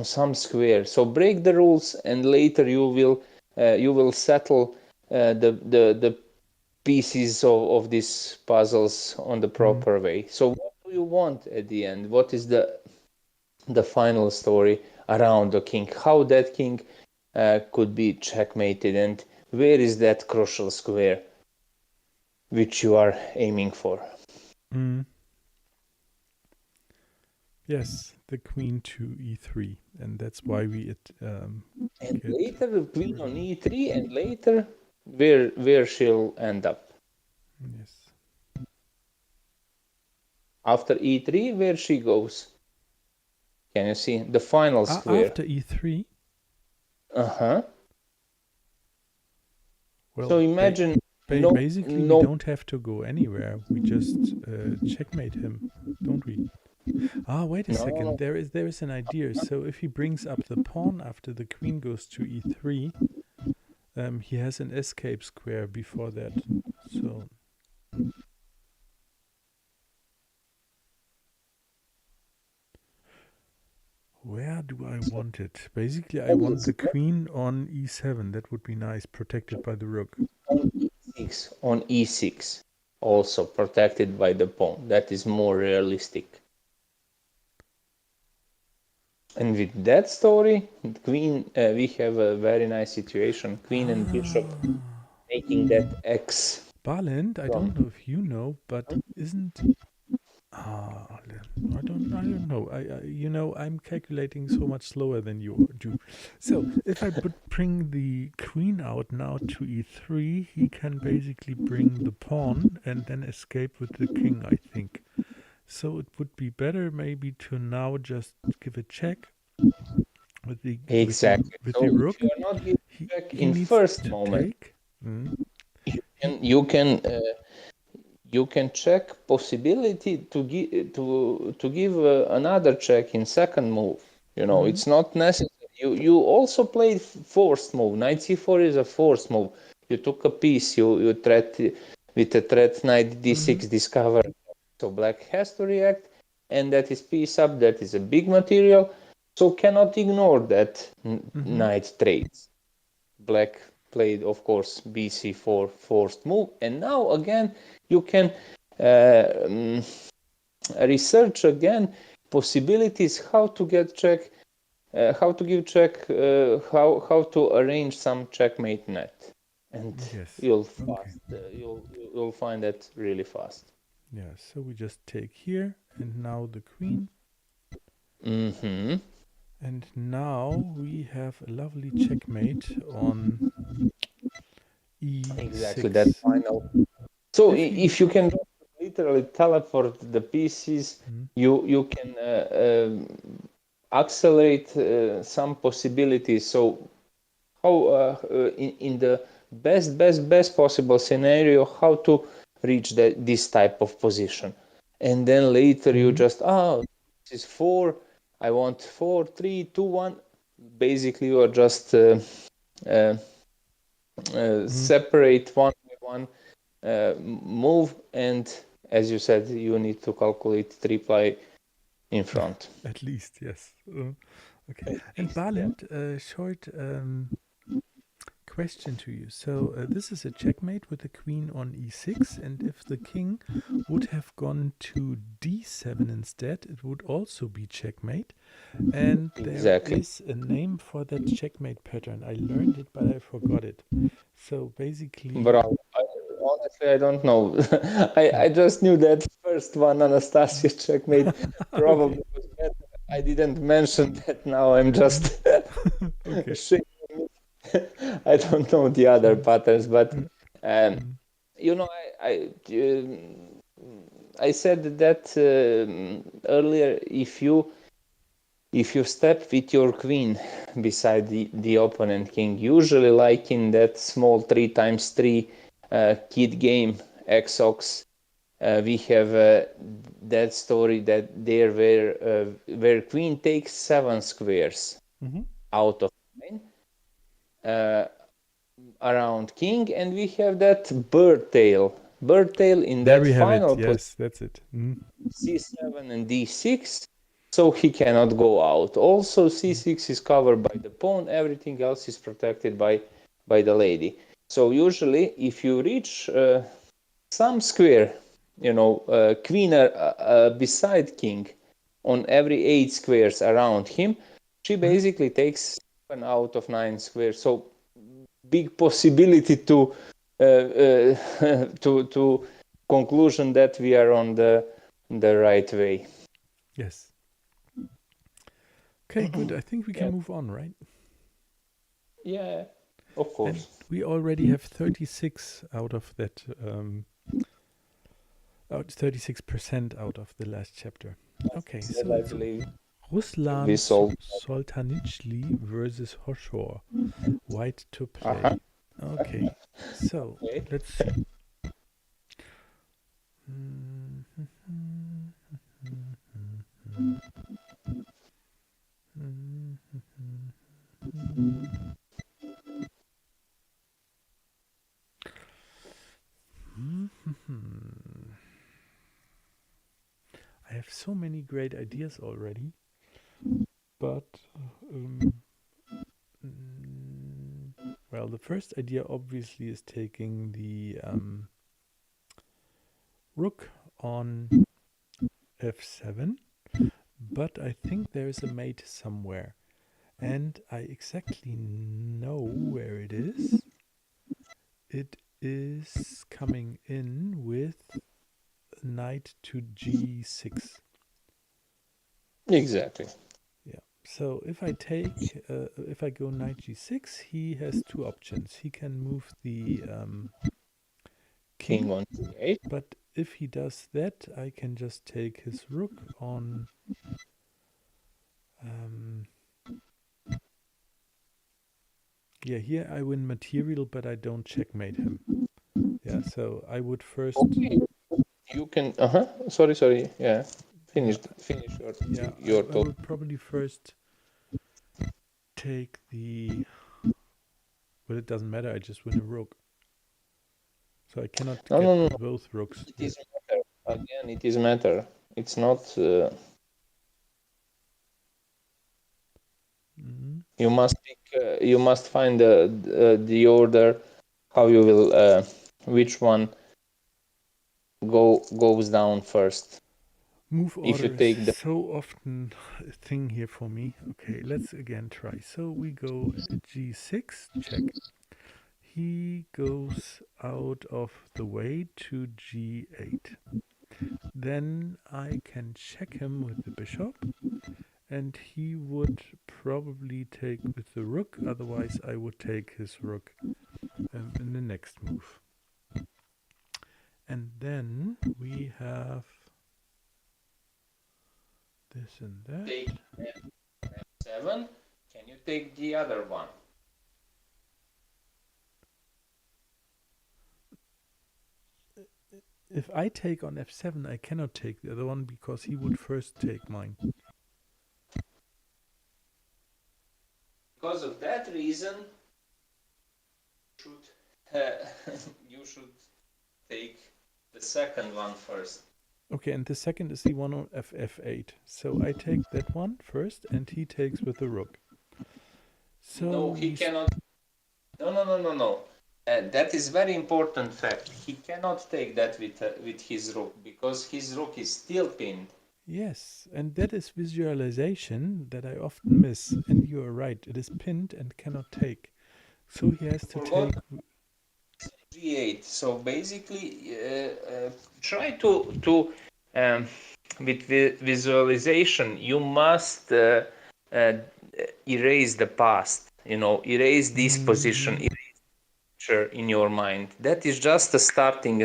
some square. So break the rules, and later you will settle the pieces of these puzzles on the proper way. So what do you want at the end? What is the final story around the king? How that king could be checkmated, and where is that crucial square which you are aiming for? Yes, the queen to e3, and that's why we and later the queen on e3, and later where she'll end up. Yes. After e3, where she goes. Can you see the final square? After e3? Uh-huh. Well, so imagine basically we don't have to go anywhere. We just checkmate him, don't we? Wait a second. There is an idea. So if he brings up the pawn after the queen goes to e3, he has an escape square before that. So where where do I want it? Basically, I want the queen on e7. That would be nice, protected by the rook. On e6, also protected by the pawn. That is more realistic. And with that story, queen, we have a very nice situation. Queen and bishop making that X. Balint, I don't know if you know, but isn't I don't know. I'm calculating so much slower than you do. So if I bring the queen out now to e3, he can basically bring the pawn and then escape with the king, I think. So it would be better maybe to now just give a check with the Exactly. with So the if rook. you are not giving check He in needs first to moment, take. you can check possibility to give another check in second move. It's not necessary. You also played forced move. Knight c4 is a forced move. You took a piece. You threat with a threat knight d6 discover. So black has to react, and that is piece up. That is a big material. So cannot ignore that knight trades. Black played, of course, bc4 forced move, and now again you can research again possibilities how to get check, how to give check, how to arrange some checkmate net, and you'll find that really fast. Yeah, so we just take here, and now the queen. And now we have a lovely checkmate on e6. Exactly, that final. So if you can literally teleport the pieces, you can accelerate some possibilities. So how in the best possible scenario, how to reach this type of position, and then later you just this is 4, I want 4 3 2 1. Basically you are just separate one by one move, and as you said, you need to calculate reply in front. At least, yes. Okay. And Balint, short question to you. So this is a checkmate with the queen on e6, and if the king would have gone to d7 instead, it would also be checkmate. And there is a name for that checkmate pattern. I learned it, but I forgot it. So basically... Bravo. Honestly, I don't know. I just knew that first one, Anastasia checkmate, probably was better. I didn't mention that. Now I'm just shaking. I don't know the other patterns, but I said that earlier. If you step with your queen beside the opponent king, usually like in that small 3x3 kid game Xox, we have that story that there where queen takes 7 squares out of 9 around king, and we have that bird tail in there that we have final it. Yes, that's it. c7 and d6, so he cannot go out. Also c6 is covered by the pawn, everything else is protected by the lady. So usually if you reach some square, queen beside king on every 8 squares around him, she basically takes 7 out of 9 squares. So big possibility to to conclusion that we are on the right way. Yes. Okay, good. I think we can move on, right? Yeah, of course. And we already have 36 out of that, 36% out of the last chapter. Okay, so I believe Ruslan Solzhenitsyn versus Hoshor. White to play. Okay, so let's see. I have so many great ideas already, but Well, the first idea obviously is taking the rook on f7, but I think there is a mate somewhere, and I exactly know where it is. It is coming in with knight to g6. Exactly. Yeah. So if I take, if I go knight g6, he has two options. He can move the King king, on c8. but if he does that, I can just take his rook on. Yeah, here I win material, but I don't checkmate him. Yeah, so I would first. Okay. You can. Sorry. Yeah. Finish your I thought. would probably first take the. Well, it doesn't matter. I just win a rook, so I cannot No, get no. both rooks. It is matter. Again, it is matter. It's not. You must pick. You must find the order. How you will. Which one goes down first? Move If you order is take the. so often a thing here for me. Okay, let's again try. So we go g6, check. He goes out of the way to g8. Then I can check him with the bishop, and he would probably take with the rook. Otherwise, I would take his rook in the next move. And then we have this and that. Take F7. Can you take the other one? If I take on f7, I cannot take the other one because he would first take mine. Because of that reason, you should take the second one first. Okay, and the second is the one on f8. So I take that one first, and he takes with the rook. So no, he cannot. No. That is very important fact. He cannot take that with his rook because his rook is still pinned. Yes, and that is visualization that I often miss. And you are right, it is pinned and cannot take. So he has to take g8. So basically, try to with visualization, you must erase the past. Erase this position, erase in your mind. That is just a starting.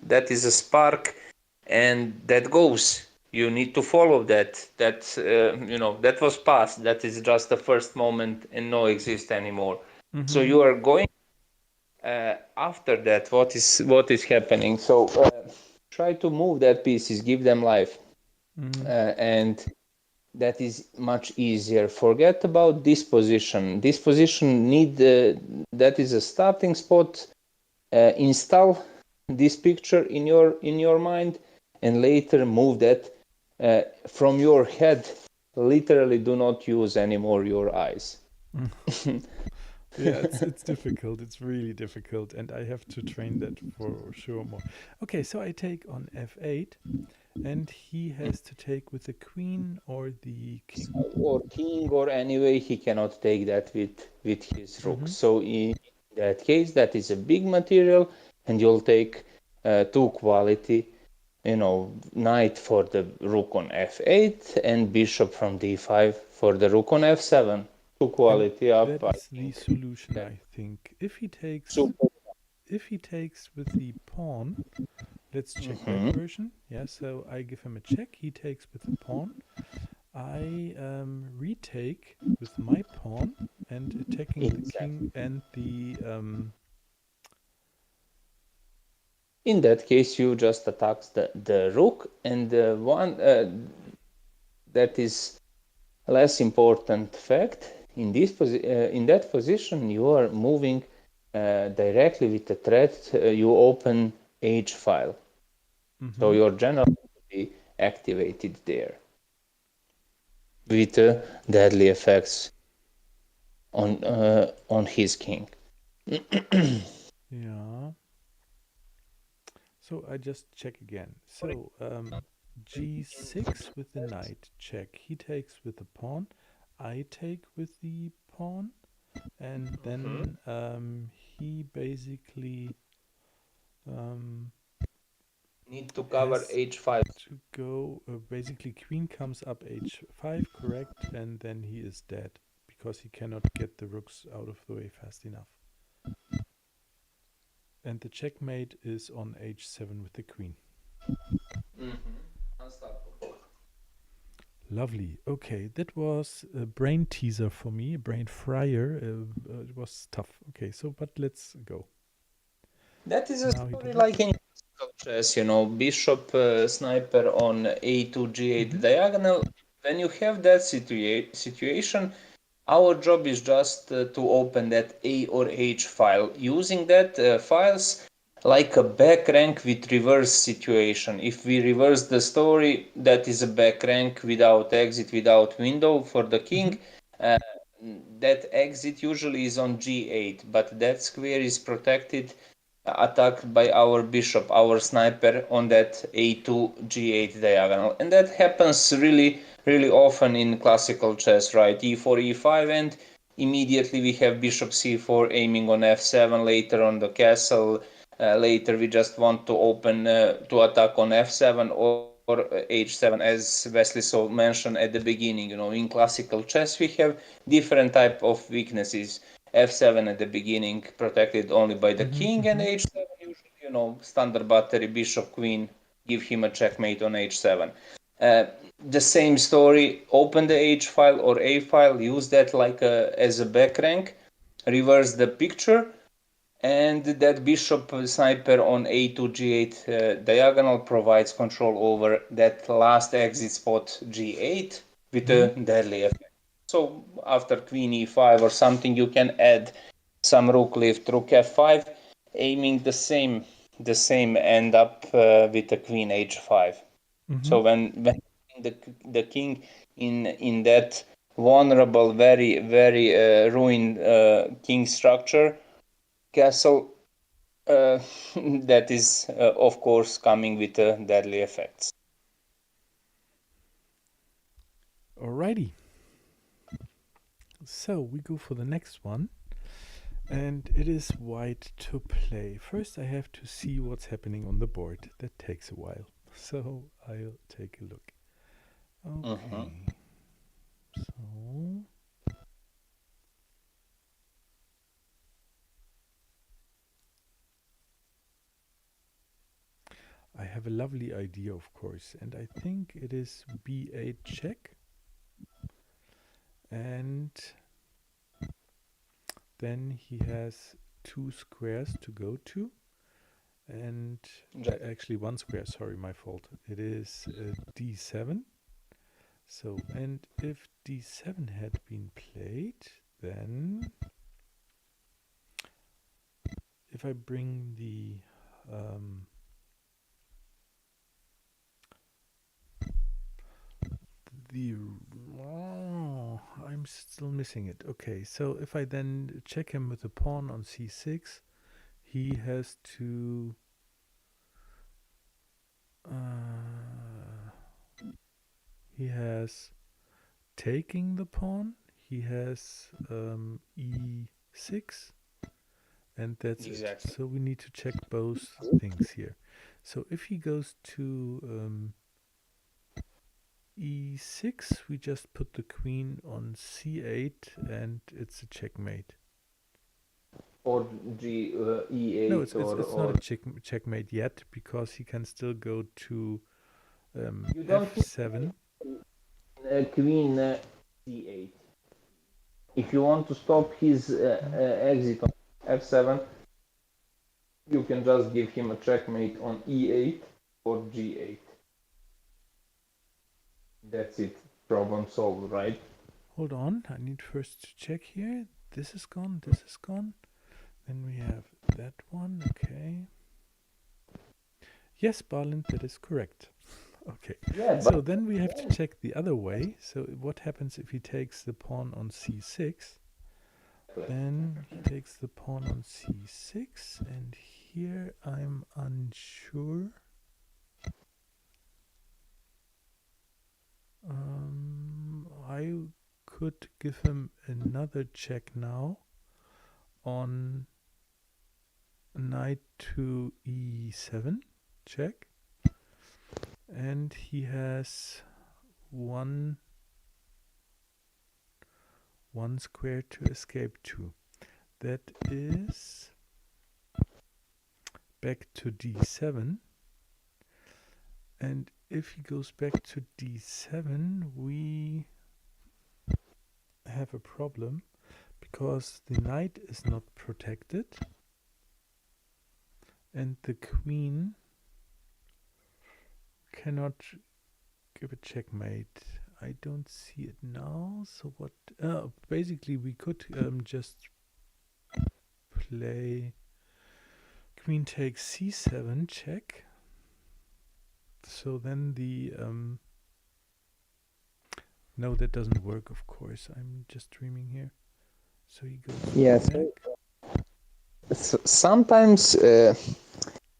That is a spark, and that goes. You need to follow that. That was past. That is just the first moment and no exist anymore. So you are going after that. What is happening? So try to move that pieces, give them life, and that is much easier. Forget about this position. This position that is a starting spot. Install this picture in your mind, and later move that from your head. Literally, do not use anymore your eyes. Yeah, it's difficult. It's really difficult, and I have to train that for sure more. Okay, so I take on f8, and he has to take with the queen or the king. Or king, or anyway, he cannot take that with his rook. So in that case, that is a big material, and you'll take two quality. Knight for the rook on f8 and bishop from d5 for the rook on f7. Two quality And up. that is the solution, I think. If he takes with the pawn, let's check that version. Yeah, so I give him a check. He takes with the pawn. I retake with my pawn and attacking the king and the. In that case, you just attack the rook, and the one that is less important fact in that position, you are moving directly with the threat. You open H file, so your general will be activated there with deadly effects on his king. Yeah. So I just check again. So g6 with the knight, check. He takes with the pawn. I take with the pawn. And then he basically Need to cover has h5. to go. Basically, queen comes up h5, correct? And then he is dead because he cannot get the rooks out of the way fast enough. And the checkmate is on h7 with the queen. Unstoppable. Lovely. Okay, that was a brain teaser for me, a brain fryer. It was tough. Okay, so but let's go. That is a Now he story does like in chess, bishop sniper on a2 g8 diagonal. When you have that situation, our job is just to open that A or H file. Using that files like a back rank with reverse situation. If we reverse the story, that is a back rank without exit, without window for the king. Uh, that exit usually is on G8, but that square is protected, attacked by our bishop, our sniper on that A2 G8 diagonal. And that happens really often in classical chess, right? E4, E5, and immediately we have bishop C4 aiming on F7, later on the castle. Later we just want to open to attack on F7 or H7, as Wesley so mentioned at the beginning. In classical chess we have different type of weaknesses. F7 at the beginning protected only by the king, and H7 usually, standard battery, bishop, queen, give him a checkmate on H7. The same story, open the H file or A file, use that like as a back rank, reverse the picture, and that bishop sniper on A2 G8 diagonal provides control over that last exit spot G8 with a deadly effect. So after queen E5 or something, you can add some rook lift, rook F5, aiming the same end up with a queen H5. So when the king in that vulnerable, very ruined king structure, castle, that is of course coming with deadly effects. Alrighty. So we go for the next one. And it is white to play. First I have to see what's happening on the board. That takes a while. So I'll take a look. Okay. So I have a lovely idea, of course, and I think it is b8 check. And then he has two squares to go to. And actually one square, sorry, my fault. It is d7. So, and if d7 had been played, then if I bring the I'm still missing it. Okay, so if I then check him with the pawn on c6, he has to he has taking the pawn, he has e6, and that's Exactly. it. So we need to check both things here. So if he goes to e6, we just put the queen on c8 and it's a checkmate. Or E8. No, it's not a checkmate yet, because he can still go to f7. Queen C8. If you want to stop his exit on F7, you can just give him a checkmate on E8 or G8. That's it. Problem solved, right? Hold on, I need first to check here. This is gone, this is gone. Then we have that one, okay. Yes, Barland, that is correct. Okay, Yeah, so then we have to check the other way. So what happens if he takes the pawn on c6? Then he takes the pawn on c6, and here I'm unsure. I could give him another check now on knight to e7 check, and he has one square to escape to. That is back to d7, and if he goes back to d7, we have a problem because the knight is not protected and the queen cannot give a checkmate. I don't see it now. So what? Basically, we could just play queen takes c7 check. So then the no, that doesn't work. Of course, I'm just dreaming here. So he goes back. Sometimes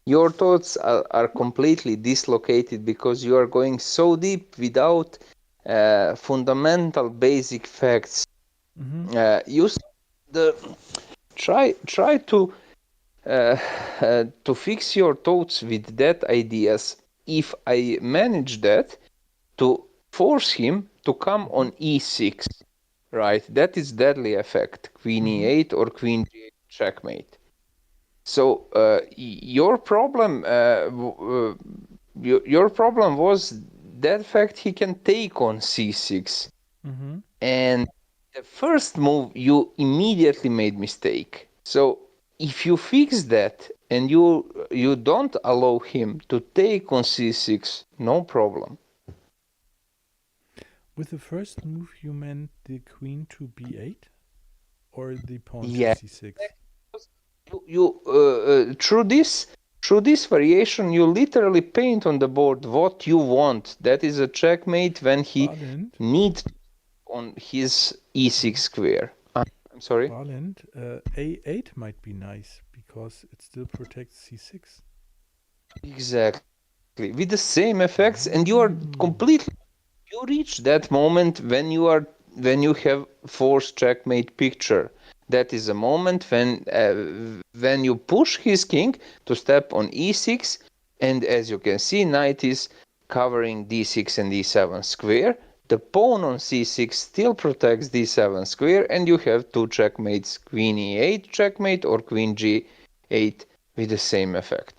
your thoughts are completely dislocated because you are going so deep without fundamental basic facts. You try to fix your thoughts with that ideas. If I manage that, to force him to come on e6, right? That is deadly effect. Queen e8 or queen g8 checkmate. So your problem was that fact he can take on c6, and the first move you immediately made mistake. So if you fix that and you don't allow him to take on c6, no problem. With the first move, you meant the queen to b8 or the pawn to Yeah. c6? You through this variation, you literally paint on the board what you want. That is a checkmate when he needs on his e6 square. I'm sorry. Barland, a8 might be nice because it still protects c6. Exactly, with the same effects, and you are completely. You reach that moment when you have forced checkmate picture. That is a moment when you push his king to step on e6, and as you can see, knight is covering d6 and d7 square. The pawn on c6 still protects d7 square, and you have two checkmates: queen e8 checkmate or queen g8 with the same effect.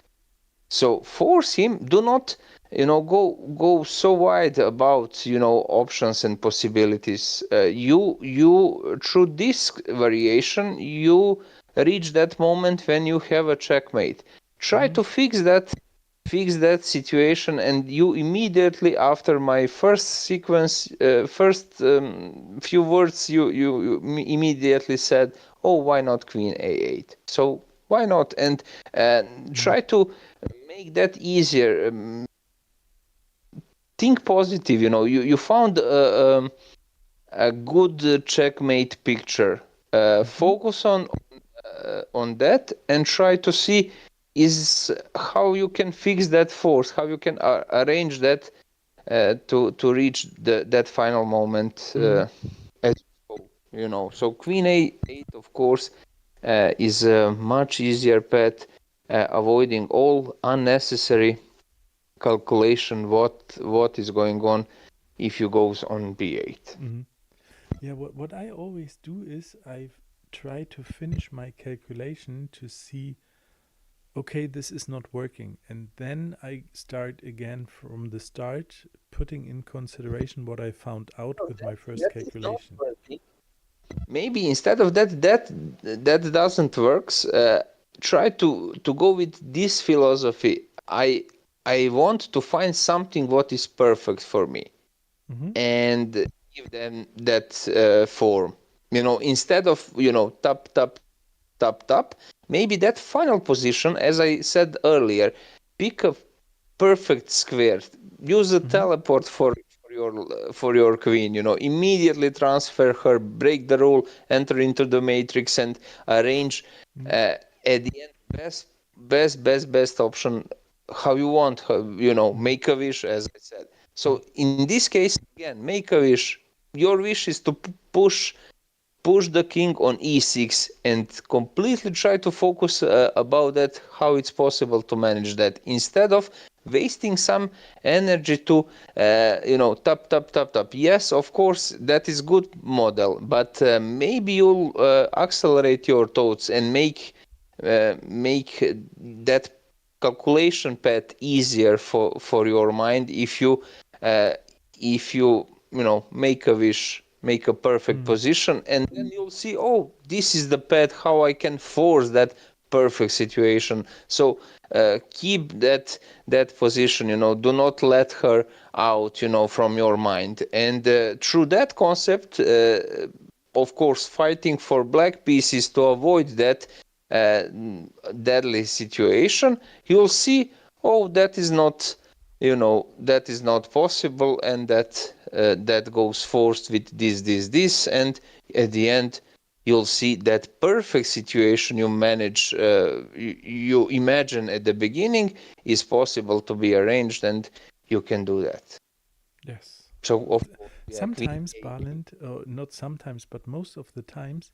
So force him. Do not go so wide about options and possibilities. You through this variation you reach that moment when you have a checkmate. Try to fix that situation, and you immediately after my first sequence, first few words, you immediately said, oh, why not queen a8? So why not? And try to make that easier. Think positive. You found a good checkmate picture. Focus on that and try to see is how you can fix that force, how you can arrange that to reach that final moment. As so queen a8, of course, is a much easier path, avoiding all unnecessary calculation what is going on if you goes on b8. Yeah, what I always do is I try to finish my calculation to see, okay, this is not working, and then I start again from the start, putting in consideration what I found out with my first calculation. Maybe instead of that doesn't works. Try to go with this philosophy. I want to find something what is perfect for me, and give them that form. Instead of tap tap tap tap, maybe that final position, as I said earlier, pick a perfect square. Use a teleport for for your queen. Immediately transfer her, break the rule, enter into the matrix, and arrange at the end best option how you want. Make a wish, as I said. So in this case, again, make a wish. Your wish is to push the king on e6 and completely try to focus about that, how it's possible to manage that, instead of wasting some energy to tap. Yes, of course, that is good model, but maybe you'll accelerate your thoughts and make that calculation path easier for your mind if you make a wish, make a perfect position, and then you'll see, oh, this is the path how I can force that perfect situation. So keep that position, do not let her out, from your mind. And through that concept, of course, fighting for black pieces to avoid that deadly situation, you'll see, oh, that is not possible, and that goes forced with this, and at the end you'll see that perfect situation you manage, you imagine at the beginning, is possible to be arranged, and you can do that. Yes. So of course, sometimes, Balint, not sometimes, but most of the times,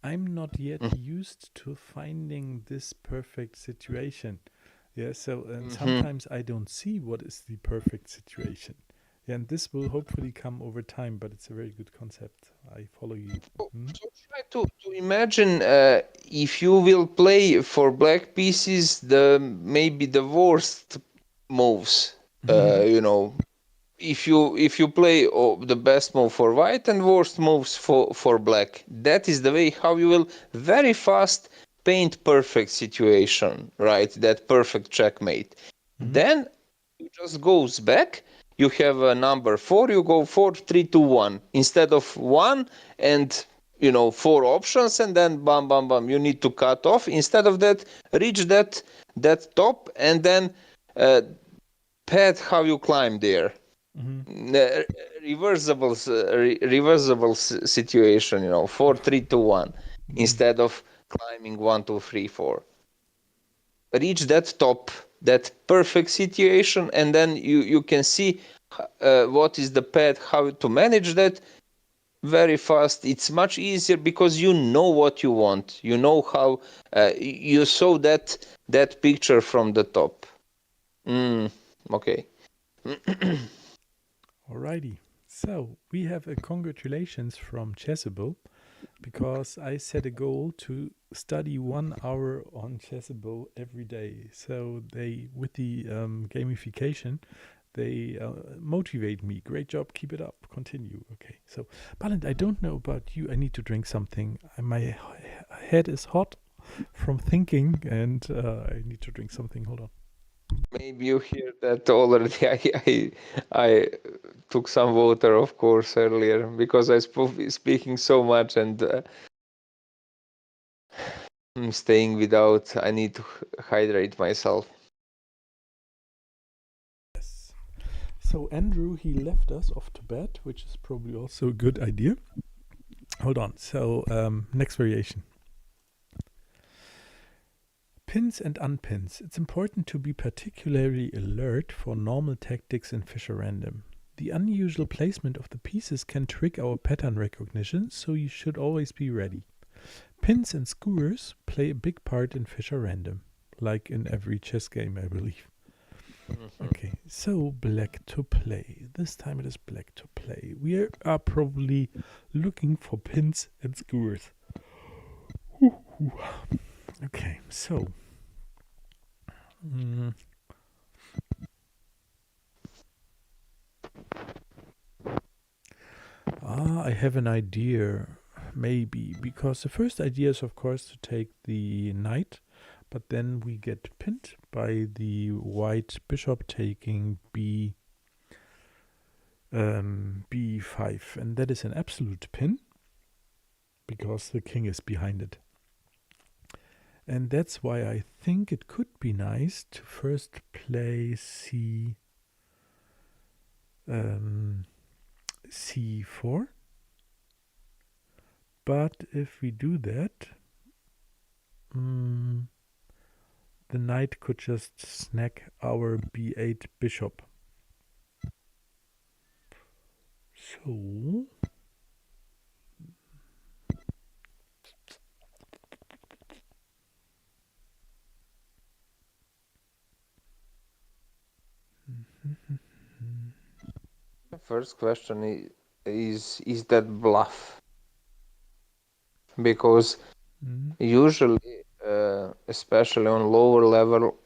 I'm not yet used to finding this perfect situation. Yeah, so sometimes I don't see what is the perfect situation. Yeah, and this will hopefully come over time, but it's a very good concept. I follow you. So try to imagine if you will play for black pieces maybe the worst moves. If you play the best move for white and worst moves for black, that is the way how you will very fast paint perfect situation, right? That perfect checkmate. Then you just goes back. You have a number 4. You go 4, 3, 2, 1 instead of 1 and 4 options, and then bam, bam, bam. You need to cut off. Instead of that, reach that top, and then pad how you climb there. Reversible situation. 4, 3, 2, 1 instead of climbing 1, 2, 3, 4. Reach that top, that perfect situation, and then you can see what is the path, how to manage that very fast. It's much easier because you know what you want. You know how you saw that picture from the top. Okay. Alrighty. So we have a congratulations from Chessable, because I set a goal to study 1 hour on Chessable every day. So they, with the gamification, they motivate me. Great job, keep it up, continue. Okay, so Balint, I don't know about you. I need to drink something. My head is hot from thinking, and I need to drink something. Hold on. Maybe you hear that already. I took some water, of course, earlier because I speaking so much, and I'm staying without. I need to hydrate myself. Yes. So Andrew, he left us off to bed, which is probably also a good idea. Hold on. So next variation. Pins and unpins. It's important to be particularly alert for normal tactics in Fischer Random. The unusual placement of the pieces can trick our pattern recognition, so you should always be ready. Pins and skewers play a big part in Fischer Random, like in every chess game, I believe. Okay, so black to play. This time it is black to play. We are probably looking for pins and skewers. Okay, so I have an idea, maybe, because the first idea is, of course, to take the knight, but then we get pinned by the white bishop taking b5, and that is an absolute pin because the king is behind it. And that's why I think it could be nice to first play c4. But if we do that, the knight could just snag our b8 bishop. So The first question is that bluff? Because usually, especially on lower level,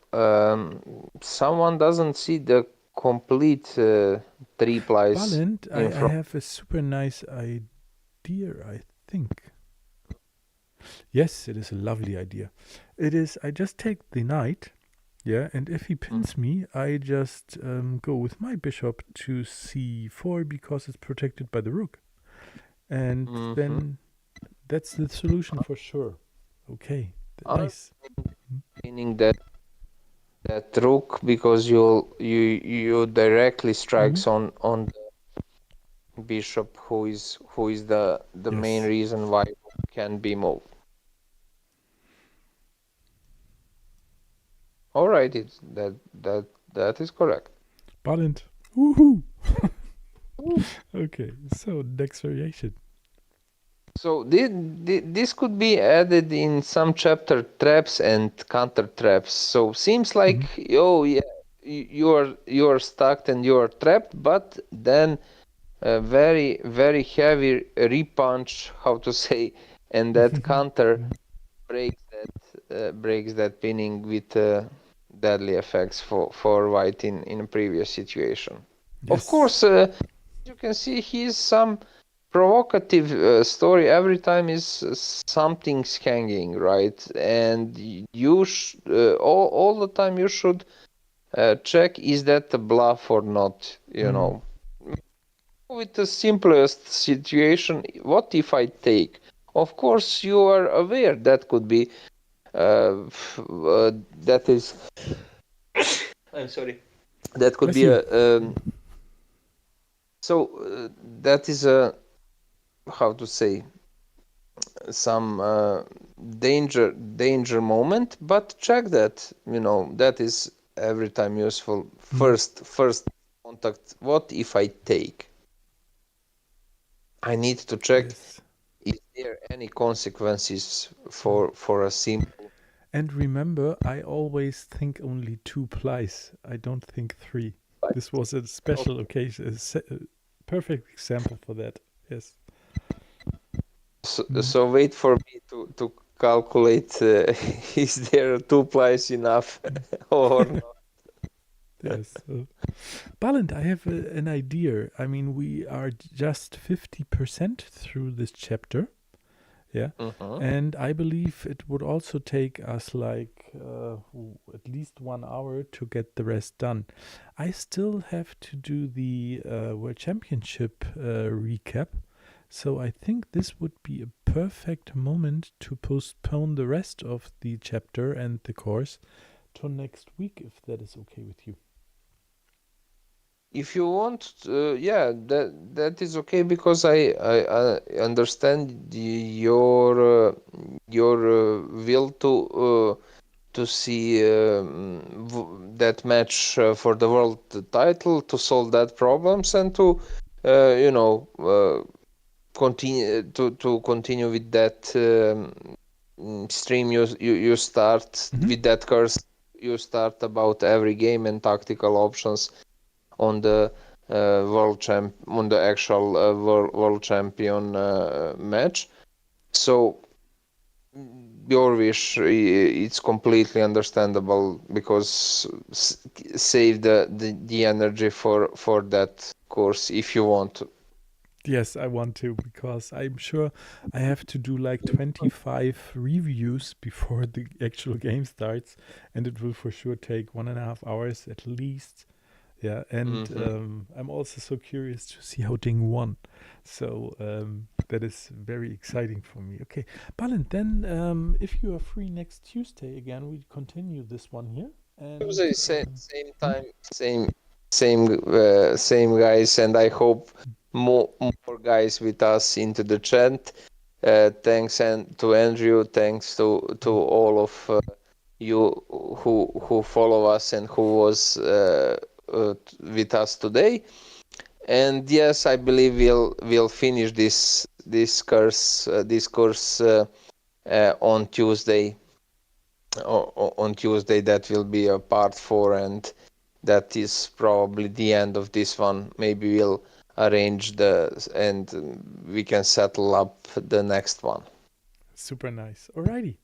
someone doesn't see the complete three plies Balint, I in front. have a super nice idea, I think. Yes, it is a lovely idea. It is, I just take the knight, yeah, and if he pins me, I just go with my bishop to c4 because it's protected by the rook. And then that's the solution for sure. Okay, nice. Meaning that rook, because you directly strikes on the bishop, who is the main Yes. reason why it can be moved. All right, it's that is correct. Balint. Woohoo! Okay, so next variation. So this could be added in some chapter, traps and counter traps. So seems like oh yeah, you are stuck and you are trapped, but then a very very heavy repunch, how to say, and that counter breaks that pinning with deadly effects for white in a previous situation. Yes. Of course, you can see he's some provocative story. Every time is something's hanging, right? And you all the time you should check, is that a bluff or not, you know. With the simplest situation, what if I take? Of course, you are aware that could be that is I'm sorry, that could Bless be you. that is a, how to say, some danger moment, but check that, you know, that is every time useful. First contact, what if I take? I need to check, Yes. is there any consequences for a simple. And remember, I always think only 2 plies. I don't think 3. This was a special occasion, a perfect example for that. Yes. So wait for me to calculate, is there 2 plies enough or not? Yes. Balint, I have an idea. I mean, we are just 50% through this chapter. Yeah. And I believe it would also take us like at least 1 hour to get the rest done. I still have to do the World Championship recap. So I think this would be a perfect moment to postpone the rest of the chapter and the course to next week, if that is okay with you. If you want, yeah, that is okay, because I understand your will to see that match for the world title, to solve that problems, and to you know, continue with that stream you start with that course you start about every game and tactical options on the on the actual world champion match. So your wish, it's completely understandable, because save the energy for that course if you want to. Yes, I want to, because I'm sure I have to do like 25 reviews before the actual game starts, and it will for sure take 1.5 hours at least. Yeah, and I'm also so curious to see how Ding won. So that is very exciting for me. Okay, Balint, then if you are free next Tuesday again, we continue this one here. And Tuesday, same time, same guys, and I hope more guys with us into the chat. Thanks to Andrew. Thanks to all of you who follow us and who was with us today. And yes, I believe we'll finish this course on Tuesday. On Tuesday, that will be a part 4, and that is probably the end of this one. Maybe we'll arrange and we can settle up the next one. Super nice. Alrighty.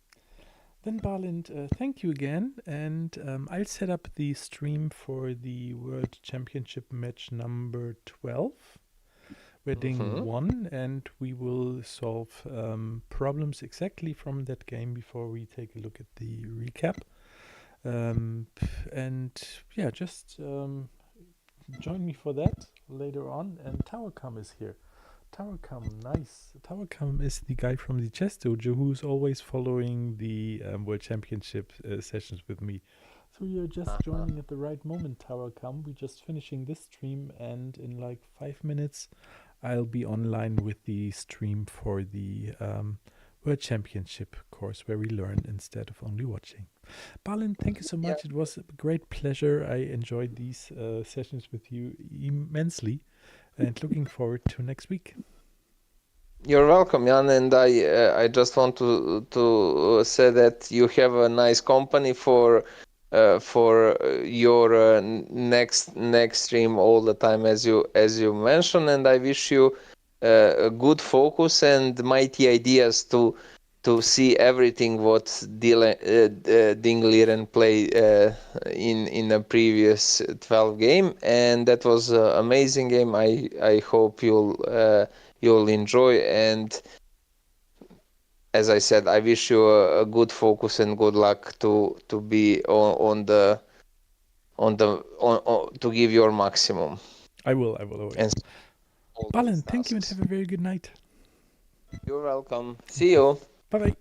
Then Balint, thank you again, and I'll set up the stream for the World Championship match number 12. We're doing 1, and we will solve problems exactly from that game before we take a look at the recap. And yeah, just join me for that later on. And Towercom is here. Towercom, nice. Towercom is the guy from the Chess Dojo who's always following the World Championship sessions with me. So you're just joining at the right moment, Towercom. We're just finishing this stream, and in like 5 minutes, I'll be online with the stream for the World Championship course where we learn instead of only watching. Balin, thank you so much. Yeah. It was a great pleasure. I enjoyed these sessions with you immensely. And looking forward to next week. You're welcome, Jan. And I just want to say that you have a nice company for your next stream all the time, as you mentioned. And I wish you a good focus and mighty ideas to see everything what Dingliren played in a previous 12 game, and that was an amazing game. I hope you'll enjoy, and as I said, I wish you a good focus and good luck to be on to give your maximum. I will always. Balin, thank you and have a very good night. You're welcome. See you. Bye-bye.